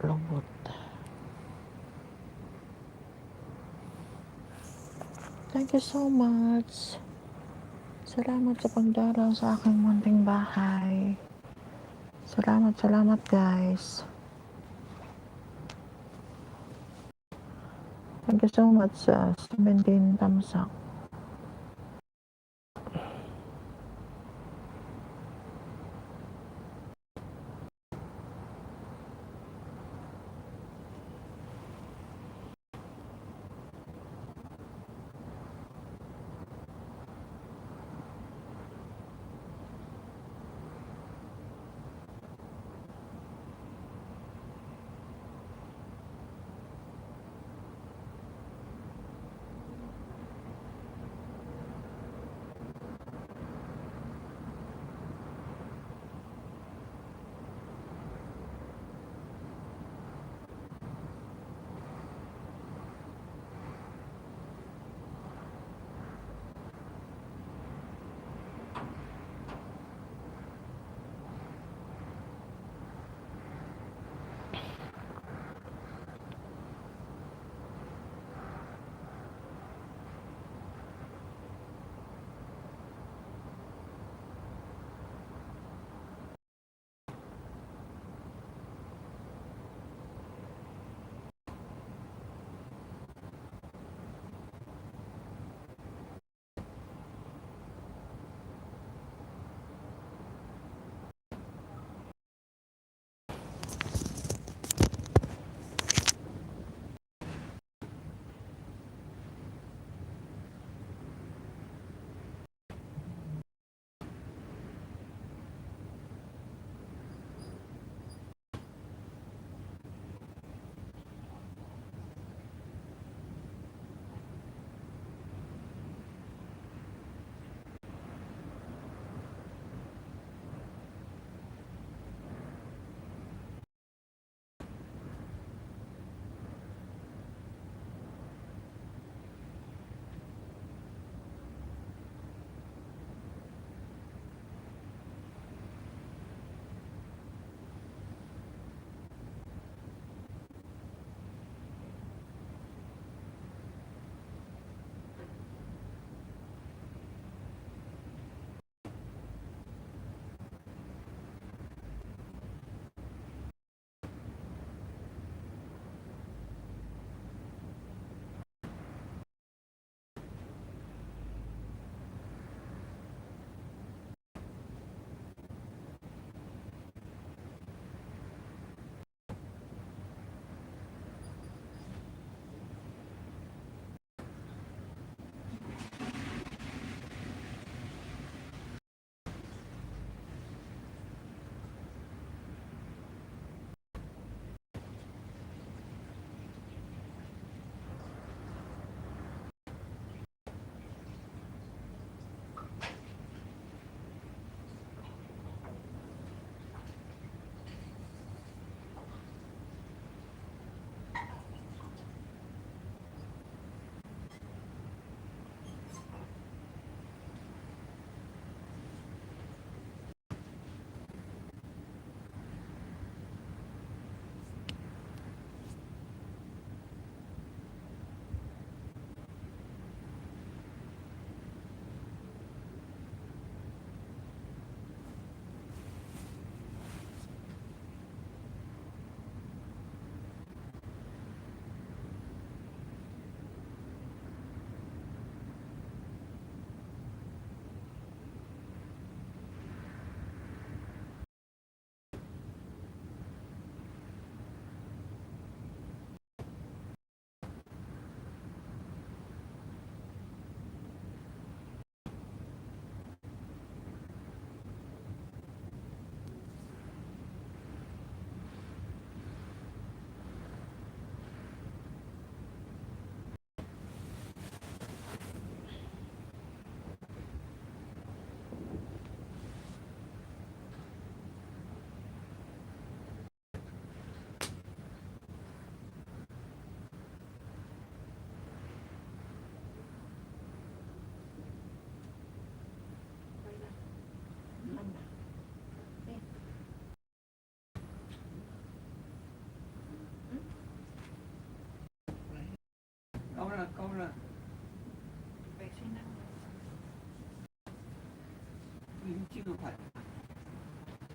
lubot. Thank you so much. Salamat sa pagdaraw sa aking munting bahay. Salamat, salamat guys. Thank you so much sa 17 tamsak.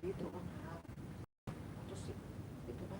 Dito ang ito ba?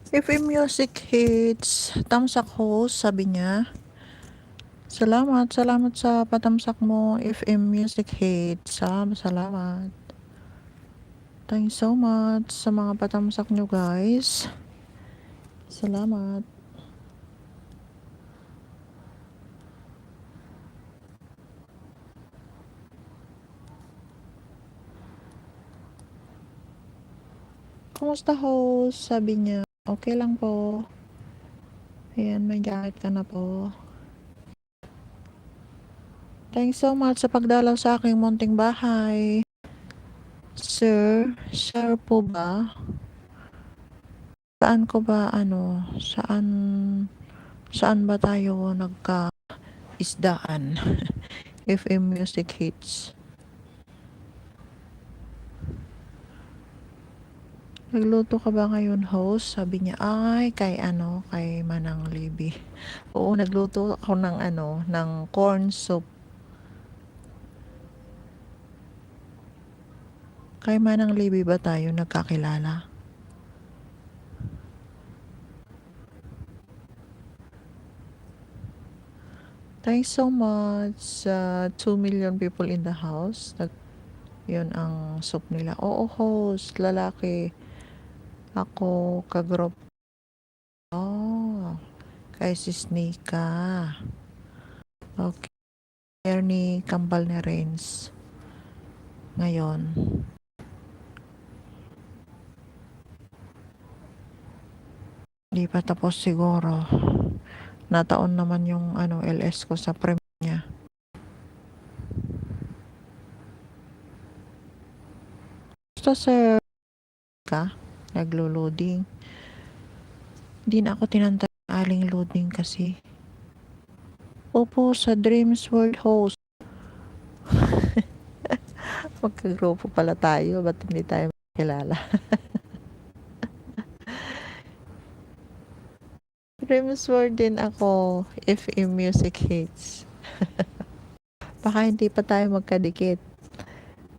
If a music hits, tamsak host, sabi niya. Salamat, salamat sa patamsak mo. If a music hits, salamat. Thank you so much sa mga patamsak nyo guys. Salamat. Kumusta host? Sabi niya. Okay lang po. Ayan, may jacket ka na po. Thanks so much sa pagdalaw sa aking munting bahay. Sir, sir po ba? Saan ko ba saan ba tayo nagka-isdaan? If a music hits. Nagluto ka ba ngayon, host? Sabi niya, ay, kay Manang Libby. Oo, nagluto ako ng corn soup. Kay Manang Libby ba tayo nagkakilala? Thanks so much sa 2 million people in the house. Yun ang soup nila. Oo, host, lalaki. Ako, kagroup. Oh, kay sis Nika. Okay. Ernie Kambal na Renz. Ngayon. Di pa tapos siguro. Nataon naman yung LS ko sa prem niya. Basta sir ka, naglo-loading. Hindi na ako tinantay aling loading kasi. Opo, sa Dreams World Host. Magkagrupo pala tayo. Ba't hindi tayo makilala? Dreams World din ako if a music hits. Baka hindi pa tayo magkadikit.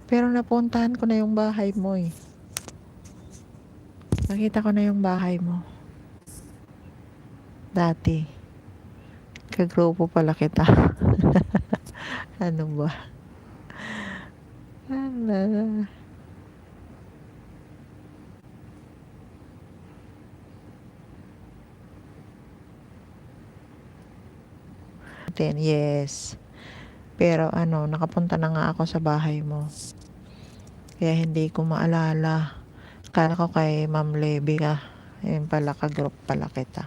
Pero napuntahan ko na yung bahay mo eh. Nakita ko na yung bahay mo. Dati. Kagrupo pala kita. Ano ba? Ala. Yes. Pero nakapunta na nga ako sa bahay mo. Kaya hindi ko maalala. Kala ko kay Ma'am Levy ka. Ayun pala, ka-group pala kita.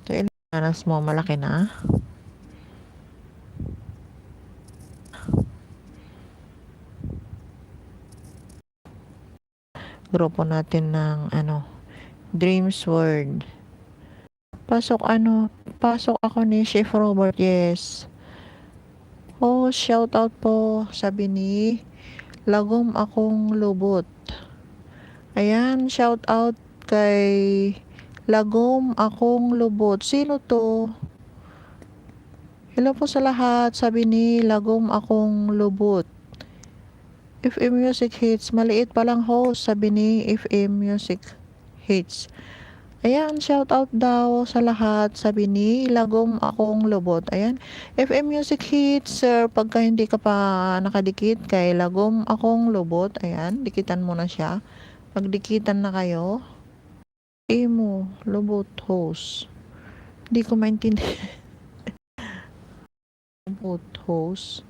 So, ilang anas mo? Malaki na? Grupo natin ng Dreams World. Pasok ako ni Chef Robert, yes. Oh, shout out po, sabi ni Lagom Akong Lubot. Ayan, shout out kay Lagom Akong Lubot. Sino to? Hello po sa lahat, sabi ni Lagom Akong Lubot. FM Music Hits, maliit palang host, sabi ni FM Music Hits. Ayan, shout out daw sa lahat, sabi ni Lagom Akong Lubot. Ayan, FM Music Hits, sir, pagka hindi ka pa nakadikit kay Lagom Akong Lubot, ayan, dikitan mo na siya. Magdikitan na kayo. Emo, Lubot host. Hindi ko maintindihan. Lubot host.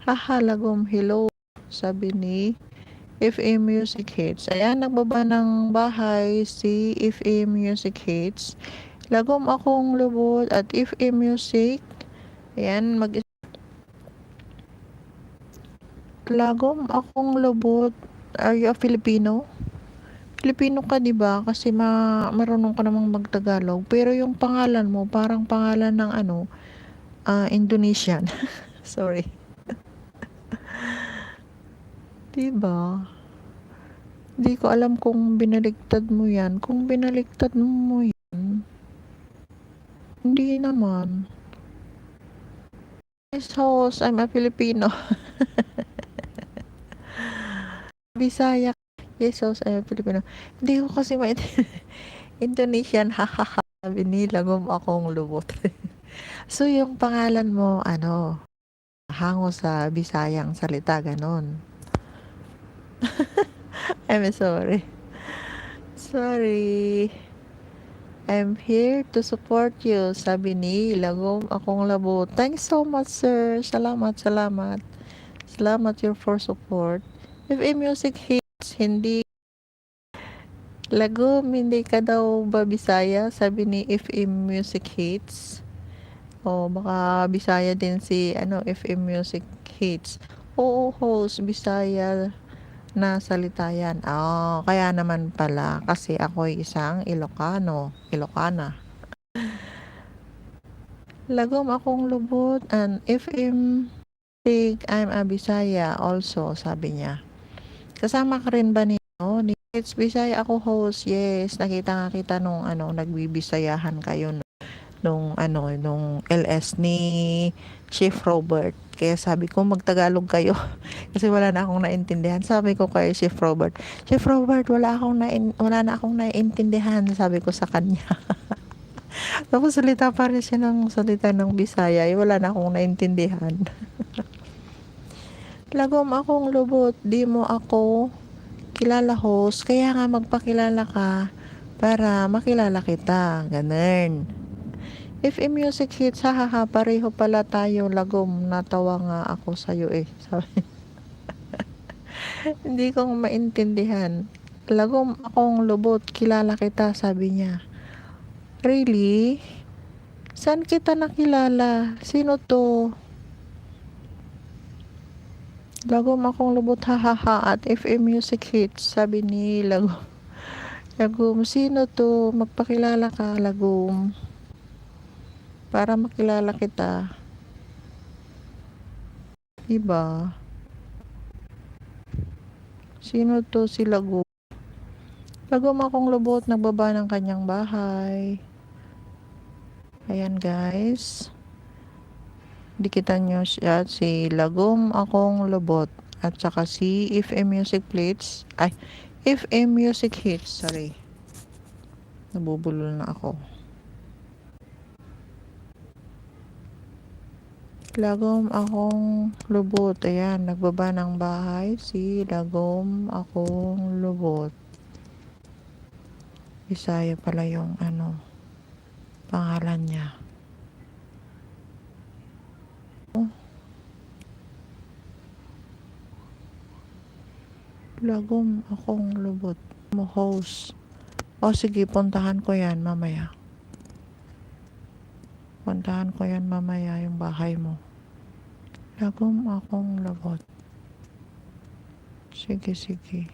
Haha, Lagom, hello, sabi ni FM Music Hits. Ayan, nagbaba ng bahay si FM Music Hits. Lagom Akong Lubot at FM Music. Ayan, Lagom Akong Lubot. Are you a Filipino? Filipino ka, di ba? Kasi marunong ka namang magtagalog. Pero yung pangalan mo, parang pangalan ng Indonesian. Sorry. Di ba? Di ko alam kung binaliktad mo yan. Kung binaliktad mo yan, hindi naman. Yes, host, I'm a Filipino. Bisaya. Yes, host, I'm a Filipino. Hindi ko kasi Indonesian, hahaha. Sabi ni Lagom Akong Lubot. So, yung pangalan mo, hango sa Bisayang salita, ganon. I'm sorry. Sorry. I'm here to support you, sabi ni Lagom Akong Lubot. Thanks so much, sir. Salamat. Salamat for support. FM Music Hits, hindi Lagom, hindi ka daw ba Bisaya? Sabi ni FM Music Hits. O, baka Bisaya din si FM Music Hits. Oo, host, Bisaya na salita yan. Kaya naman pala, kasi ako'y isang Ilocana. Lagom Akong Lubot and FM Music, I'm a Bisaya also, sabi niya. Kasama ka rin ba ni It's Bisaya ako, host. Yes, nakita nga kita nung nagbibisayahan kayo nung LS ni Chief Robert. Kaya sabi ko magtagalog kayo kasi wala na akong naintindihan. Sabi ko kay Chief Robert, wala na akong naintindihan, sabi ko sa kanya. Tapos salita pa rin siya ng salita ng Bisaya, wala na akong naintindihan. Lagom Akong Lubot, di mo ako kilala, host, kaya nga magpakilala ka para makilala kita, ganun. FM Music Hits, hahaha, pareho pala tayo, Lagom, natawa nga ako sa'yo sabi. Hindi ko maintindihan. Lagom Akong Lubot, kilala kita, sabi niya. Really? Saan kita nakilala? Sino to? Lagom Akong Lubot, hahaha, at FM Music Hits, sabi ni Lagom. Lagom, sino to? Magpakilala ka, Lagom. Para makilala kita. Diba? Sino to si Lagom? Lagom Akong Lubot, nagbaba ng kanyang bahay. Ayan, guys. Dikitan nyo siya, si Lagom Akong Lubot. At saka si FM Music Plates. FM Music Hits. Sorry. Nabubulol na ako. Lagom Akong Lubot. Ayan, nagbaba ng bahay si Lagom Akong Lubot. Bisaya pala yung pangalan niya. Lagom akong lubot mo host. O sige, puntahan ko yan mamaya. Puntahan ko yan mamaya yung bahay mo. Lagom akong lubot. Sige, sige.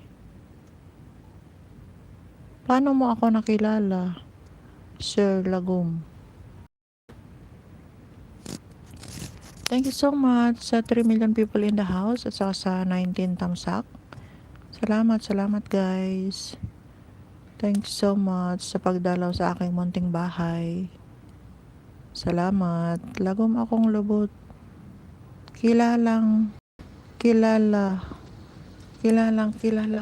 Paano mo ako nakilala, Sir Lagom? Thank you so much sa 3 million people in the house at saka sa 19 tamsak. Salamat guys. Thank you so much sa pagdalaw sa aking munting bahay. Salamat. Lagom akong lubot. Kilalang kilala.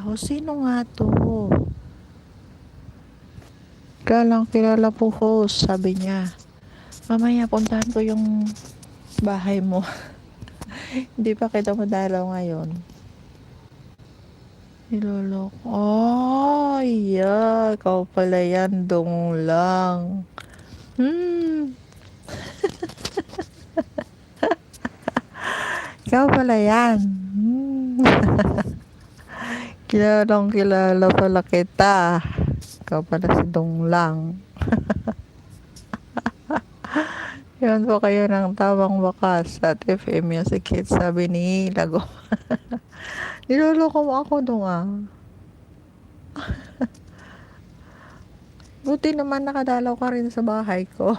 Ho. Sino nga to? Kilala po host, sabi niya. Mamaya puntahan ko yung bahay mo. Hindi pa kita madalaw ngayon. Niloloko. Oh, yeah. Ikaw pala yan, dong lang. Ikaw pala yan. Kilala pala kita. Ikaw pala si dong lang. Yan po kayo ng tamang wakas at FM Music Hits, sabi ni Lago. Niloloko mo ako dong Buti naman nakadalaw ka rin sa bahay ko.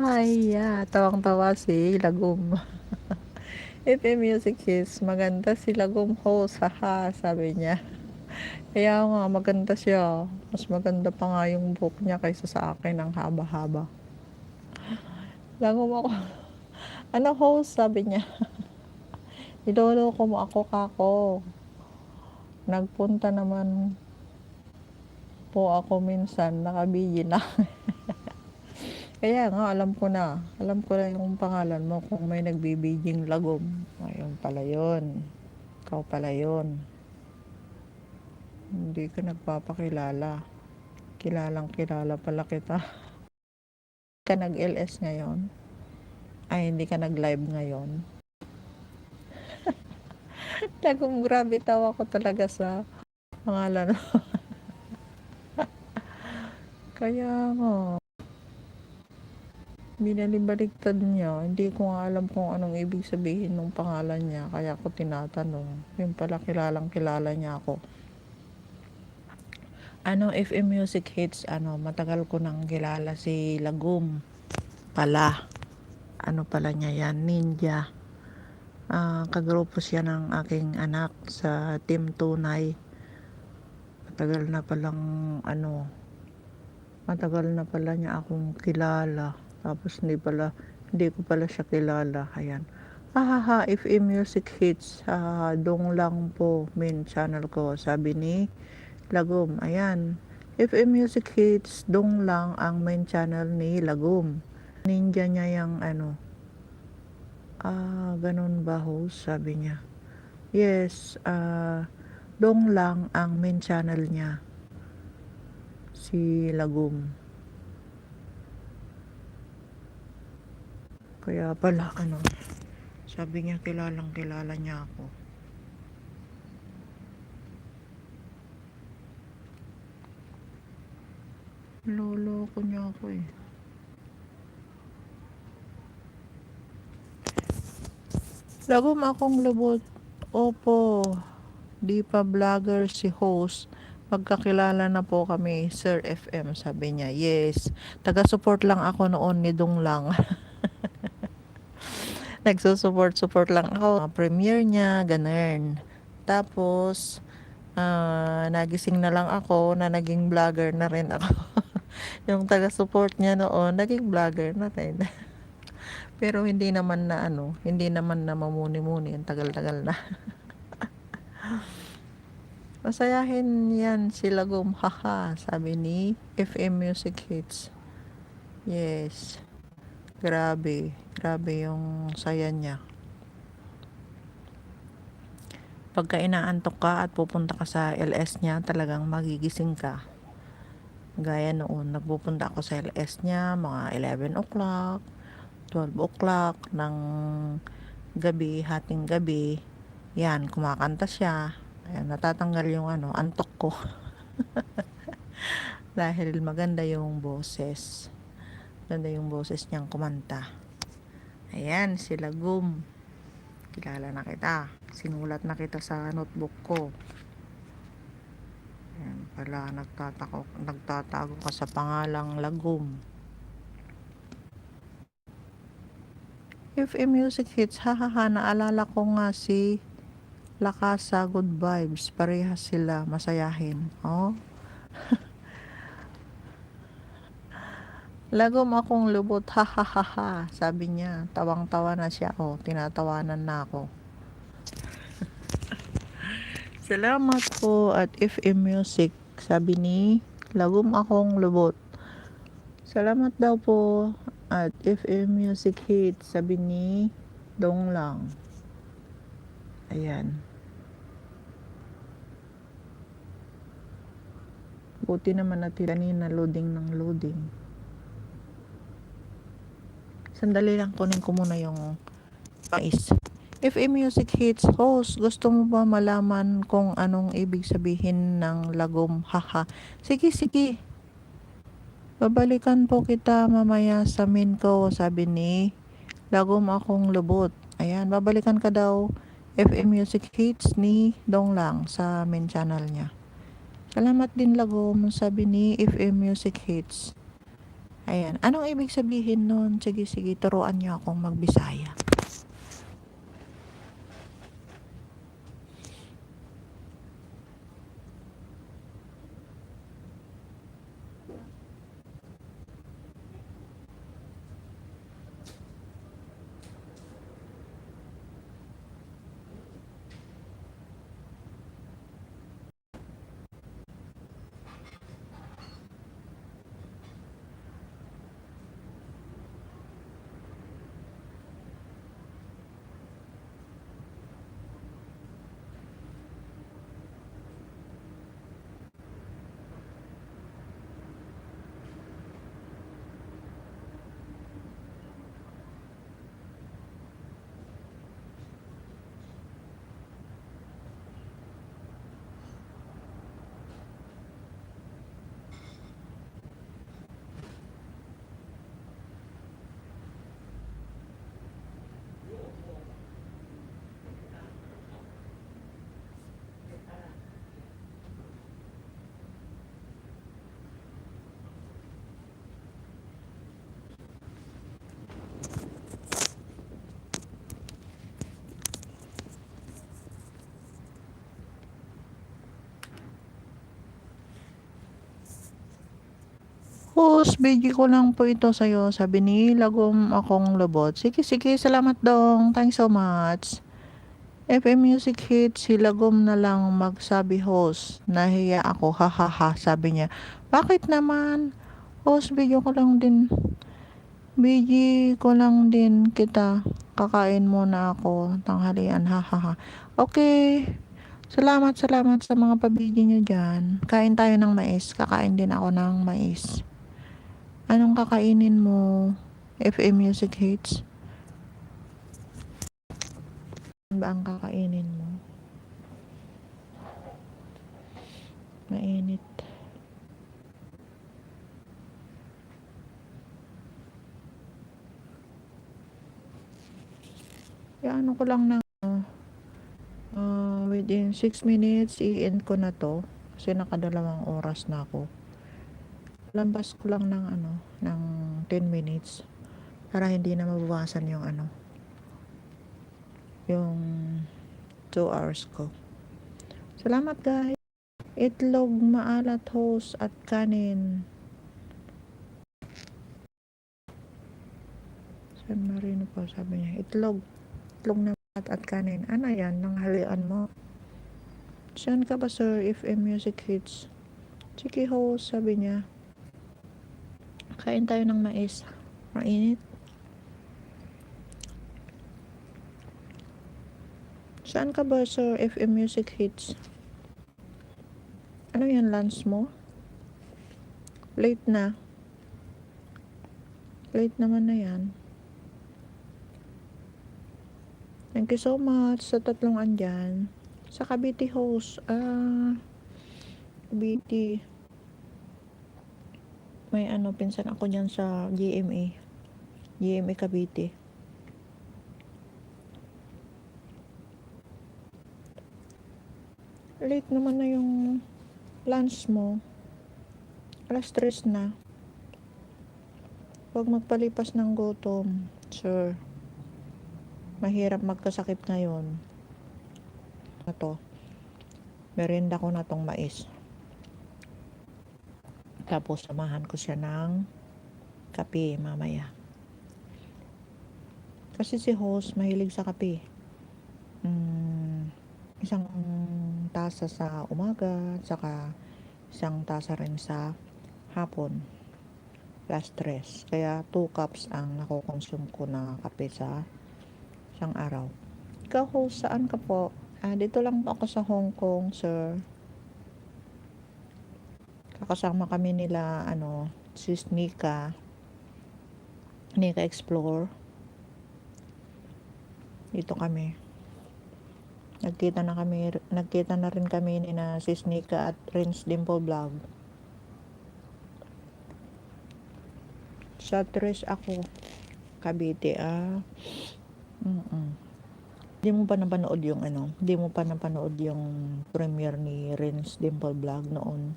Ay, tawang-tawa si Lagom. FM Music Hits, maganda si Lagom host, haha, sabi niya. Kaya nga, maganda siya. Mas maganda pa nga yung book niya kaysa sa akin, ang haba-haba. Lagom ako. Ano host, sabi niya. Niloloko mo ako kako. Nagpunta naman po ako minsan, nakabili na. Kaya nga, alam ko na yung pangalan mo kung may nagbibiging Lagom. Ayun pala yun. Ikaw pala yun. Hindi ka nagpapakilala. Kilala pala kita. Hindi ka nag-LS ngayon? Ay, hindi ka nag-live ngayon? Lagom, grabe tawa ko talaga sa pangalan mo. Kaya nga, binalibaliktad niya. Hindi ko nga alam kung anong ibig sabihin ng pangalan niya. Kaya ko tinatanong. Yung pala kilala niya ako. FM Music Hits, matagal ko nang kilala si Lagom pala. Ano pala niya yan? Ninja. Kagrupo siya ng aking anak sa Team Tunay. Matagal na pala niya akong kilala. Tapos hindi ko pala siya kilala. Ayan. FM Music Hits. Dong lang po main channel ko. Sabi ni Lagom. Ayan. FM Music Hits. Dong lang ang main channel ni Lagom. Ninja niya yung ganun ba host? Sabi niya. Yes. Dong lang ang main channel niya. Si Lagom. Kaya pala sabi niya kilala niya ako. Loloko niya ako eh. Lagom akong lubot. Opo. Di pa vlogger si host. Magkakilala na po kami, Sir FM, sabi niya. Yes. Taga-support lang ako noon ni Dong lang. Nagsusupport lang ako. Premiere niya, ganun. Tapos, nagising na lang ako na naging vlogger na rin ako. Yung taga-support niya noon, naging vlogger na rin. Pero hindi naman na mamuni-muni. Ang tagal-tagal na. Masayahin yan si Lagom, haha, sabi ni FM Music Hits. Yes. Grabe yung saya niya. Pagka inaantok ka at pupunta ka sa LS niya, talagang magigising ka. Gaya noon, nagpupunta ako sa LS niya, mga 11 o'clock, 12 o'clock ng gabi, hating gabi. Yan, kumakanta siya. Ayan, natatanggal yung antok ko. Dahil maganda yung boses. Maganda yung boses niyang kumanta. Ayan, si Lagum. Kilala na kita. Sinulat na kita sa notebook ko. Ayan pala, nagtatago ka sa pangalang Lagum. If a music hits, hahaha, naalala ko nga si Lakasa, Good Vibes. Parehas sila, masayahin. Oh. Lagom akong lubot, hahaha, sabi niya. Tawang-tawa na siya. Oh, tinatawanan na ako. Salamat po at FM Music, sabi ni Lagom akong lubot. Salamat daw po at FM Music Hit, sabi ni Dong Lang. Ayan. Buti naman natin kanina loading ng loading. Sandali lang, kunin ko muna yung mais. FM Music Hits host, gusto mo ba malaman kung anong ibig sabihin ng lagom? Haha. Sige, sige. Babalikan po kita mamaya sa main ko, sabi ni Lagom akong lubot. Ayan, babalikan ka daw FM Music Hits ni Dong Lang sa main channel niya. Salamat din Lagom, sabi ni FM Music Hits. Ayan, anong ibig sabihin nun? Sige, sige, turuan niyo akong magbisaya. Host, bigay ko lang po ito sa'yo. Sabi ni Lagom akong lubot. Sige, sige. Salamat dong. Thanks so much. FM Music Hit, si Lagom na lang magsabi host. Nahiya ako. Hahaha. Sabi niya. Bakit naman? Host, bigay ko lang din kita. Kakain muna ako. Tanghalian. Hahaha. Okay. Salamat sa mga pabidyo nyo dyan. Kain tayo ng mais. Kakain din ako ng mais. Anong kakainin mo? FM Music Hits? Ano ba ang kakainin mo? Mainit. Ano ko lang na within 6 minutes i-end ko na to kasi nakadalawang oras na ako. Lambas ko lang ng 10 minutes para hindi na mabawasan yung yung 2 hours ko. Salamat guys. Itlog, maalat, host at kanin. San Marino po sabi niya. Itlog na maalat at kanin. Ano yan? Nanghalian mo? Saan ka ba sir? FM Music Hits. Sige host sabi niya. Kain tayo ng mais. Mainit. Saan ka ba sir? FM Music Hits. Ano yan lunch mo? Late na. Late naman na yan. Thank you so much sa tatlong andyan. Sa Cavite host. Cavite. May pinsan ako dyan sa GMA. GMA Cavite. Late naman na yung lunch mo. Alas 3 na. Huwag magpalipas ng gutom, sir. Mahirap magkasakit ngayon. Ito. Merienda ko na tong mais. Tapos samahan ko siya ng kape mamaya. Kasi si host mahilig sa kape. Isang tasa sa umaga, saka isang tasa rin sa hapon. Plus 3. Kaya 2 cups ang nakokonsume ko na kape sa isang araw. Ikaw host, saan ka po? Dito lang ako sa Hong Kong, sir. Kakasama kami nila, sis Nika Explore. Dito kami. Nagkita na rin kami ni na sis Nika at Renz Dimple Vlog. Sa 3 ako. Cavite, Hindi mo pa napanood yung premiere ni Renz Dimple Vlog noon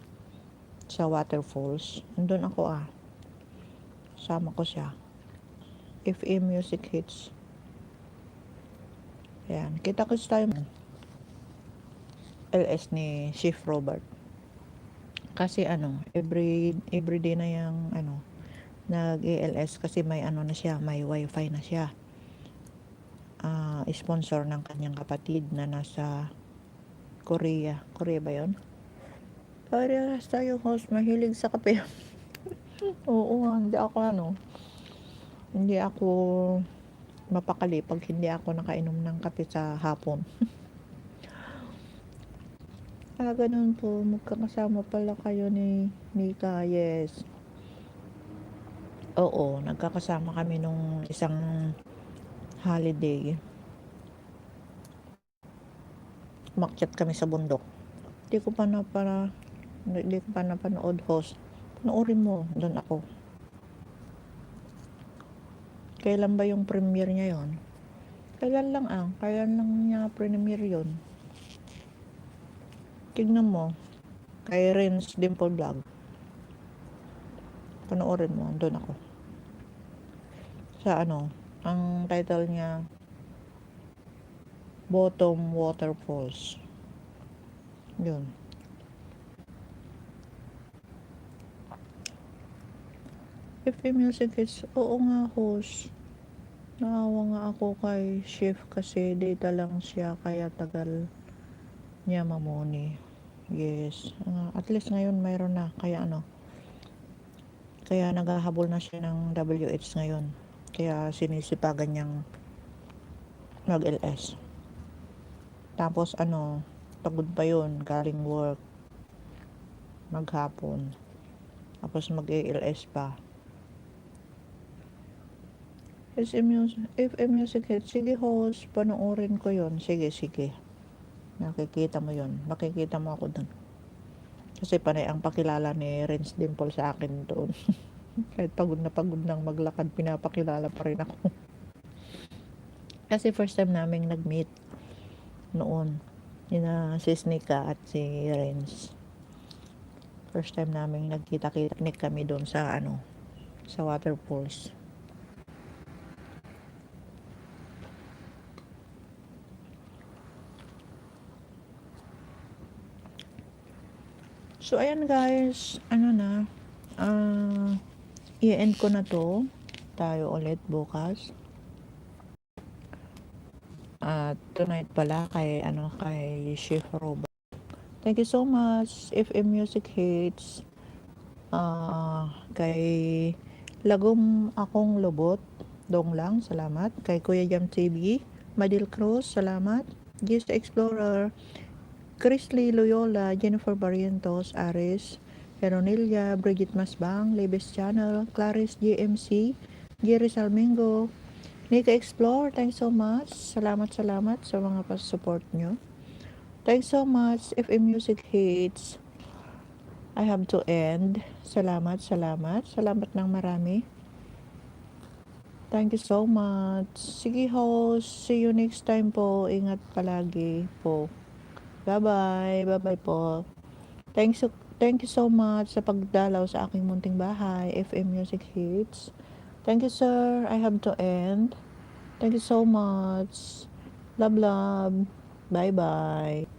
sa Waterfalls. Nandun ako Sama ko siya. FM Music Hits. Ayan. Kita ko tayo LS ni Chief Robert. Kasi every day na yung nag-ALS kasi may na siya, may wifi na siya. Sponsor ng kanyang kapatid na nasa Korea. Korea ba yun? Parehas tayo host, mahilig sa kape. Oo, hindi ako mapakali pag hindi ako nakainom ng kape sa hapon. Ganun po, magkakasama pala kayo ni Nika, yes. Oo, nagkakasama kami nung isang holiday. Umakyat kami sa bundok. Hindi ko pa napanood host. Panoorin mo, doon ako. Kailan ba yung premiere niya yon? Kailan lang niya premiere yon? Tignan mo, kay Renz Dimple Vlog. Panoorin mo, doon ako. Sa ang title niya, Bottom Waterfalls. Yun. FM Music Hits, oo nga host. Naawa nga ako kay Chef kasi data lang siya kaya tagal niya mamoni. Yes. At least ngayon mayroon na. Kaya Kaya naghahabol na siya ng WH ngayon. Kaya sinisipagan niyang mag-LS. Tapos pagod pa yun. Galing work. Maghapon. Tapos mag-ALS pa. FM Music Hit. Sige host, panoorin ko yun. Sige. Nakikita mo yun. Makikita mo ako dun. Kasi panay ang pakilala ni Renz Dimple sa akin doon. Kahit pagod nang maglakad, pinapakilala pa rin ako. Kasi first time naming nag-meet noon. Yun sis Nika at si Renz. First time naming nagkita-kita kami doon sa sa Waterfalls. So, ayan guys, i-end ko na to. Tayo ulit bukas. At tonight pala kay Chef Robert. Thank you so much. FM Music Hits. Kay Lagom Akong Lobot. Dong lang, salamat. Kay Kuya Jam TV. Madil Cruz, salamat. Gis Explorer. Chris Lee Loyola, Jennifer Barrientos, Aris, Heronilla, Bridget Masbang, Libes Channel, Clarice GMC, Jerry Salmingo, Nika Explore, thanks so much. Salamat sa mga pas-support nyo. Thanks so much. FM Music Hits. I have to end. Salamat ng marami. Thank you so much. Sige host, see you next time po. Ingat palagi po. Bye-bye. Bye-bye po. Thank you so much sa pagdalaw sa aking munting bahay, FM Music Hits. Thank you, sir. I have to end. Thank you so much. Love, love. Bye-bye.